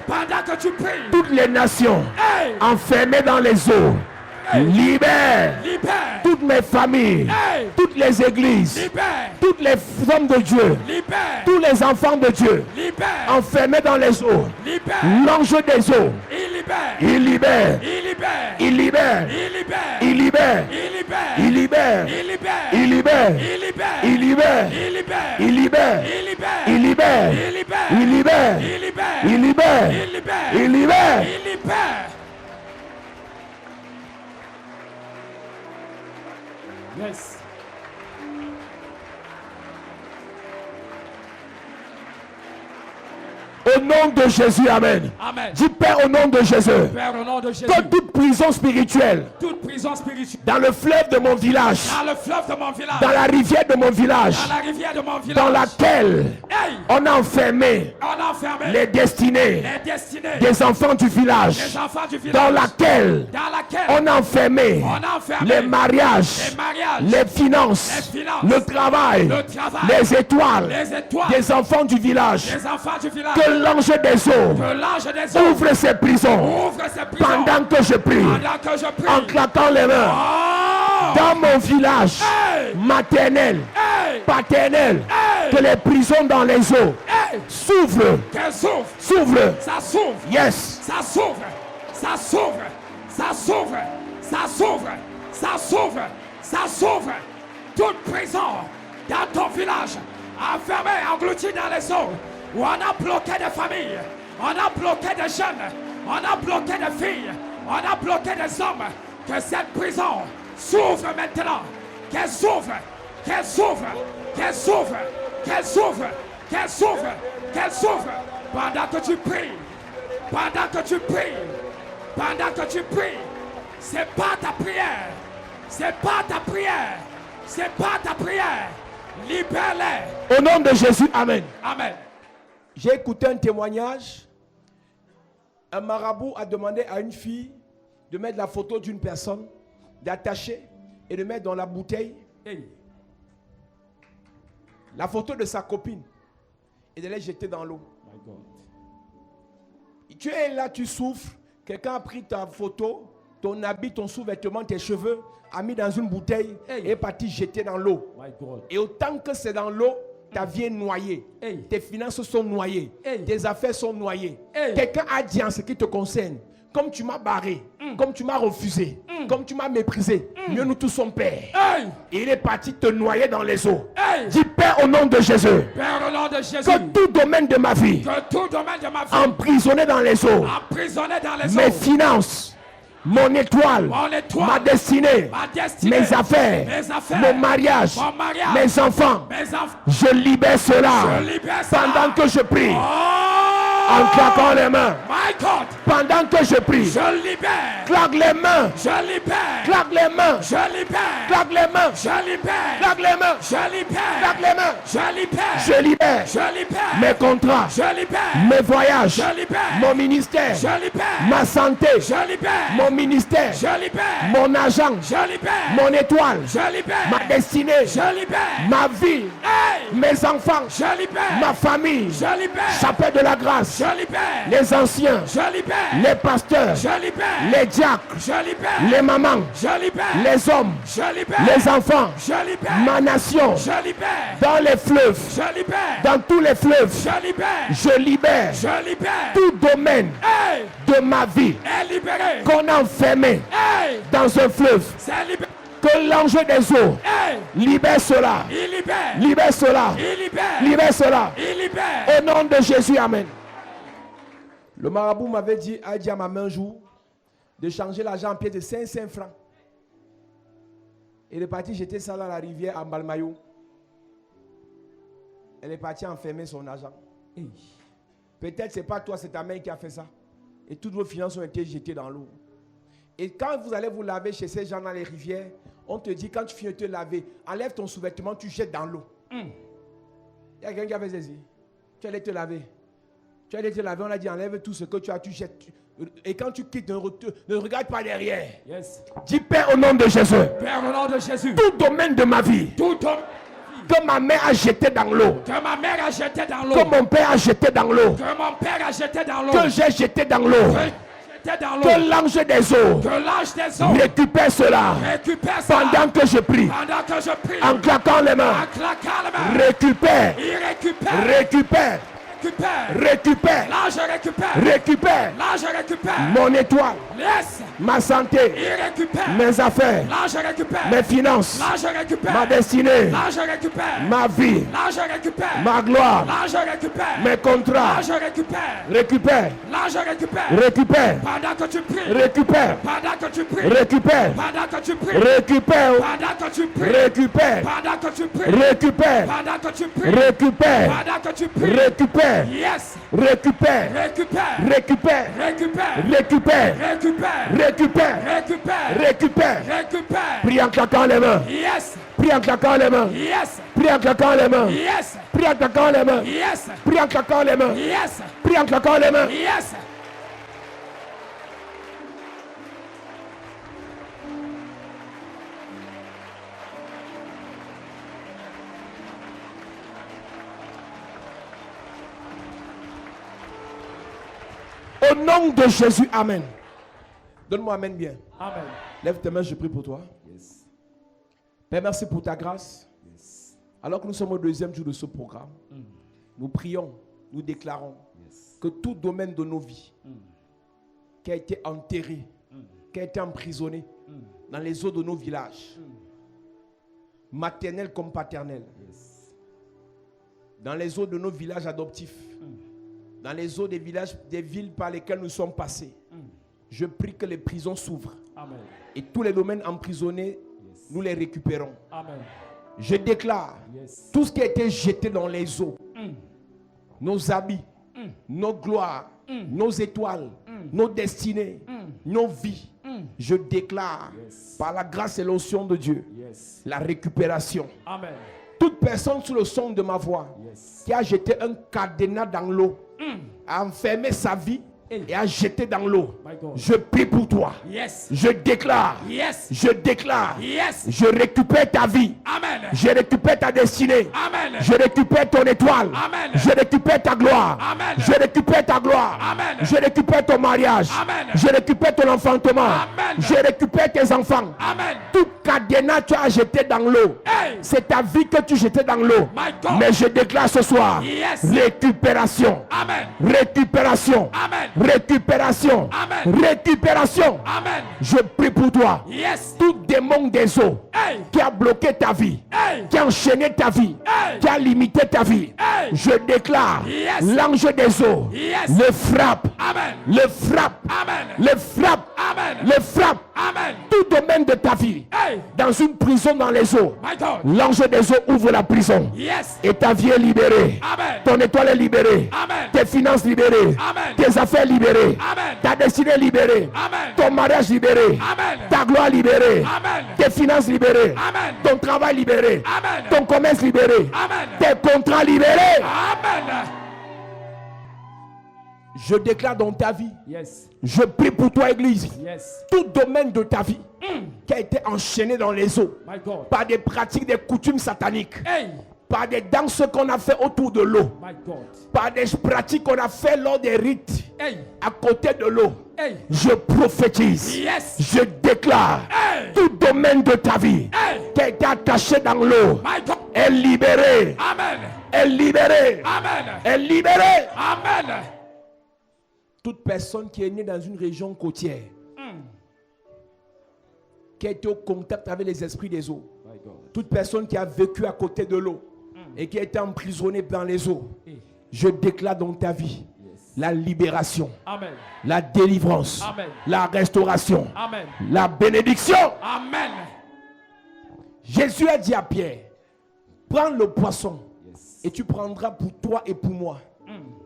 Pendant que tu pries. Toutes les nations Hey! enfermées dans les eaux, Hey! libère Libère. toutes mes familles, Hey! toutes les églises, Libère. toutes les hommes de Dieu, Libère. tous les enfants de Dieu Libère. enfermés dans les eaux. Libère. L'ange des eaux, Il libère. il libère, Il libère. il libère, Il libère. il libère, Il libère. il libère, Il libère. il libère, Il libère. il libère, Il libère. il libère, Il libère. il libère, Il libère. il libère, Il libère. il libère, Il libère. il libère. Il libère. Yes. Au nom de Jésus, amen. Amen. Dis Père au nom de Jésus, Père, au nom de Jésus, que toute prison spirituelle toute prison spirituelle dans le fleuve de mon village, dans le fleuve de mon village, dans la rivière de mon village, dans la rivière de mon village, dans laquelle hey, on a enfermé on a enfermé les destinées les destinées des enfants du village, des enfants du village, dans laquelle dans laquelle on a enfermé on a enfermé les mariages, les mariages, les finances, les finances, le travail, le travail, les étoiles les étoiles, des enfants du village. des enfants du village, Que l'ange des eaux que l'ange des eaux ouvre ces prisons ouvre ses prisons pendant que je prie, pendant que je prie. en claquant les mains. Oh! Dans mon village Hey! maternel, Hey! paternel, Hey! que les prisons dans les eaux Hey! s'ouvrent, Qu'elle s'ouvre, s'ouvrent. ça s'ouvre, Yes. ça s'ouvre, ça s'ouvre, ça s'ouvre, ça s'ouvre, ça s'ouvre, ça s'ouvre. Toute prison dans ton village, enfermée, engloutie dans les eaux, où on a bloqué des familles, on a bloqué des jeunes, on a bloqué des filles, on a bloqué des hommes. Que cette prison s'ouvre maintenant, qu'elle s'ouvre, qu'elle s'ouvre, qu'elle s'ouvre, qu'elle s'ouvre, qu'elle s'ouvre, qu'elle s'ouvre. Pendant que tu pries, pendant que tu pries, pendant que tu pries, c'est pas ta prière, c'est pas ta prière, c'est pas ta prière. Libère-les. Au nom de Jésus, amen. Amen. J'ai écouté un témoignage. Un marabout a demandé à une fille de mettre la photo d'une personne, d'attacher et de mettre dans la bouteille Hey. la photo de sa copine et de la jeter dans l'eau. My God. Tu es là, tu souffres. Quelqu'un a pris ta photo, ton habit, ton sous-vêtement, tes cheveux, a mis dans une bouteille Hey. et est parti jeter dans l'eau. My God. Et autant que c'est dans l'eau, ta vie est noyée. Hey. Tes finances sont noyées. Hey. Tes affaires sont noyées. Hey. Quelqu'un a dit en ce qui te concerne, comme tu m'as barré, comme tu m'as refusé, comme tu m'as méprisé, mieux nous tous sommes pères. Hey. Et il est parti te noyer dans les eaux. Hey. Dis Père Père, au nom de Jésus, Père, au nom de Jésus, que tout domaine de ma vie, que tout domaine de ma vie, emprisonné dans les eaux, emprisonné dans les mes eaux, finances, mon étoile, ma destinée, mes affaires, mon mariage, mes enfants, je libère cela pendant que je prie. En claquant les mains. Pendant que je prie. Je libère. Claque les mains. Je libère. Claque les mains. Je libère. Claque les mains. Je libère. Claque les mains. Je libère. Claque les mains. Je libère. Je libère. Je libère. Mes contrats. Je libère. Mes voyages. Je libère. Mon ministère. Je libère. Ma santé. Je libère. Mon ministère. Je libère. Mon argent. Je libère. Mon étoile. Je libère. Ma destinée. Je libère. Ma vie. Hey. Mes enfants. Je libère. Ma famille. Je libère. Chapelle de la grâce. Je libère. Les anciens. Je libère. Les pasteurs. Je libère. Les diacres. Je libère. Les mamans. Je libère. Les hommes. Je libère. Les enfants. Je libère. Ma nation. Je libère. Dans les fleuves. Je libère. Dans tous les fleuves. Je libère. Je libère. Je libère. Tout domaine Hey. de ma vie Est libéré. qu'on a enfermé Hey. dans un fleuve. C'est libéré. Que l'ange des eaux Hey. libère cela. Il libère. Libère cela. Il libère. Libère cela. Il libère. Au nom de Jésus, amen. Le marabout m'avait dit, a dit à ma main un jour, de changer l'argent en pièces de 500 francs. Elle est partie jeter ça dans la rivière à Balmayo. Elle est partie enfermer son argent. Peut-être c'est pas toi, c'est ta main qui a fait ça. Et toutes vos finances ont été jetées dans l'eau. Et quand vous allez vous laver chez ces gens dans les rivières, on te dit quand tu finis de te laver, enlève ton sous-vêtement, tu jettes dans l'eau. Il y a quelqu'un qui avait saisi. Tu allais te laver. Tu allais te laver, on a dit enlève tout ce que tu as, tu jettes. Et quand tu quittes, ne regarde pas derrière. Yes. Dis Père au nom de Jésus. Père, au nom de Jésus. Tout domaine de ma vie Tout domaine que ma mère a jeté dans l'eau, que ma mère a jeté dans l'eau, que mon père a jeté dans l'eau, que mon père a jeté dans l'eau, que j'ai jeté dans l'eau, que jeté dans l'eau, que l'ange des eaux que l'ange des eaux récupère cela récupère ça pendant que je prie. pendant que je prie. En claquant les mains. En claquant les mains. Récupère. Il récupère. Récupère. Récupère. Récupère. L'ange récupère. Récupère. L'ange récupère. Mon étoile. Yes. Ma santé. Il récupère. Mes affaires. L'ange récupère. Mes finances. L'ange récupère. Ma destinée. L'ange récupère. Ma vie. L'ange récupère. Ma gloire. L'ange récupère. Mes contrats. L'ange récupère. Récupère. L'ange récupère. Récupère. Pendant que tu pries. Récupère. Pendant que tu pries. Récupère. Pendant que tu pries. Récupère. Pendant que tu pries. Récupère. Pendant que tu pries. Récupère. Pendant que tu pries. Récupère. Pendant que tu pries. Récupère. Yes. Récupère. Récupère. Récupère. Récupère. Récupère. Récupère. Récupère. Récupère. Récupère. Récupère. Prie en claquant les mains. Yes. Prie en claquant les mains. Yes. Prie en claquant les mains. Yes. Prie en claquant les mains. Yes. Prie en claquant les mains. Yes. Prie en claquant les mains. Yes. Au nom de Jésus, amen. Donne-moi amen bien. Amen. Lève tes mains, je prie pour toi. Yes. Père, merci pour ta grâce. Yes. Alors que nous sommes au deuxième jour de ce programme, nous prions, nous déclarons Yes. que tout domaine de nos vies qui a été enterré, qui a été emprisonné dans les eaux de nos villages, maternels comme paternels, Yes. dans les eaux de nos villages adoptifs, dans les eaux des villages, des villes par lesquelles nous sommes passés, je prie que les prisons s'ouvrent Amen. et tous les domaines emprisonnés, Yes. nous les récupérons. Amen. Je déclare Yes. tout ce qui a été jeté dans les eaux, nos habits, nos gloires, nos étoiles, nos destinées, nos vies. Je déclare Yes. par la grâce et l'onction de Dieu Yes. la récupération. Amen. Toute personne sous le son de ma voix Yes. qui a jeté un cadenas dans l'eau, a enfermé sa vie et a jeté dans l'eau, My God. je prie pour toi. Yes. Je déclare, Yes. je déclare, Yes. je récupère ta vie. Amen. Je récupère ta destinée. Amen. Je récupère ton étoile. Amen. Je récupère ta gloire. Amen. Je récupère ta gloire. Amen. Je récupère ton mariage. Amen. Je récupère ton enfantement. Amen. Je récupère tes enfants. Amen. Tout cadenas tu as jeté dans l'eau. Hey. C'est ta vie que tu jetais dans l'eau. My God. Mais je déclare ce soir Yes. récupération. Amen. Récupération. Amen. Récupération. Amen. Récupération. Amen. Je prie pour toi. Yes. Tout démon des eaux Hey. qui a bloqué ta vie, Hey. qui a enchaîné ta vie, Hey. qui a limité ta vie, Hey. je déclare, Yes. l'ange des eaux Yes. le frappe, Amen. le frappe, Amen. le frappe, Amen. le frappe. Amen. Tout domaine de ta vie, Hey. dans une prison dans les eaux, My God. l'ange des eaux ouvre la prison. Yes. Et ta vie est libérée. Amen. Ton étoile est libérée. Amen. Tes finances libérées. Amen. Tes affaires libérées. Amen. Ta destinée libérée. Amen. Ton mariage libéré. Amen. Ta gloire libérée. Amen. Tes finances libérées. Amen. Ton travail libéré. Amen. Ton commerce libéré. Amen. Tes contrats libérés. Amen. Je déclare dans ta vie. Yes. Je prie pour toi, Église. Yes. Tout domaine de ta vie qui a été enchaîné dans les eaux My God. par des pratiques, des coutumes sataniques, Hey. par des danses qu'on a fait autour de l'eau, My God. par des pratiques qu'on a fait lors des rites Hey. à côté de l'eau. Hey. Je prophétise. Yes. Je déclare Hey. tout domaine de ta vie Hey. qui a été attaché dans l'eau My God. est libéré. Amen. Est libéré. Amen. Est libéré. Amen. Toute personne qui est née dans une région côtière, qui a été au contact avec les esprits des eaux, My God. toute personne qui a vécu à côté de l'eau et qui a été emprisonnée dans les eaux, Hey. je déclare dans ta vie la libération, Amen. la délivrance, Amen. la restauration, Amen. la bénédiction. Amen. Jésus a dit à Pierre, prends le poisson Yes. et tu prendras pour toi et pour moi.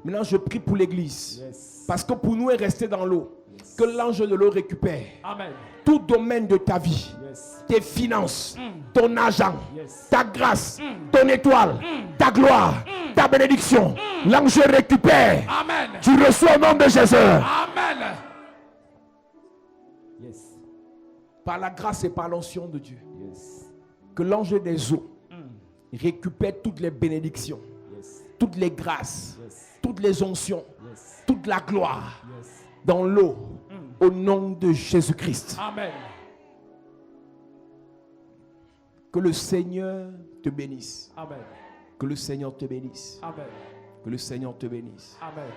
Maintenant, je prie pour l'église. Yes. Parce que pour nous est resté dans l'eau. Que l'ange de l'eau récupère Amen. tout domaine de ta vie. Yes. Tes finances, ton argent, Yes. ta grâce, ton étoile, ta gloire, ta bénédiction. L'ange récupère. Amen. Tu reçois au nom de Jésus. Amen. Yes. Par la grâce et par l'onction de Dieu. Yes. Que l'ange des eaux récupère toutes les bénédictions, Yes. toutes les grâces, Yes. toutes les onctions, Yes. toute la gloire Yes. dans l'eau au nom de Jésus-Christ. Amen. Que le Seigneur te bénisse. Amen. Que le Seigneur te bénisse. Amen. Que le Seigneur te bénisse. Amen.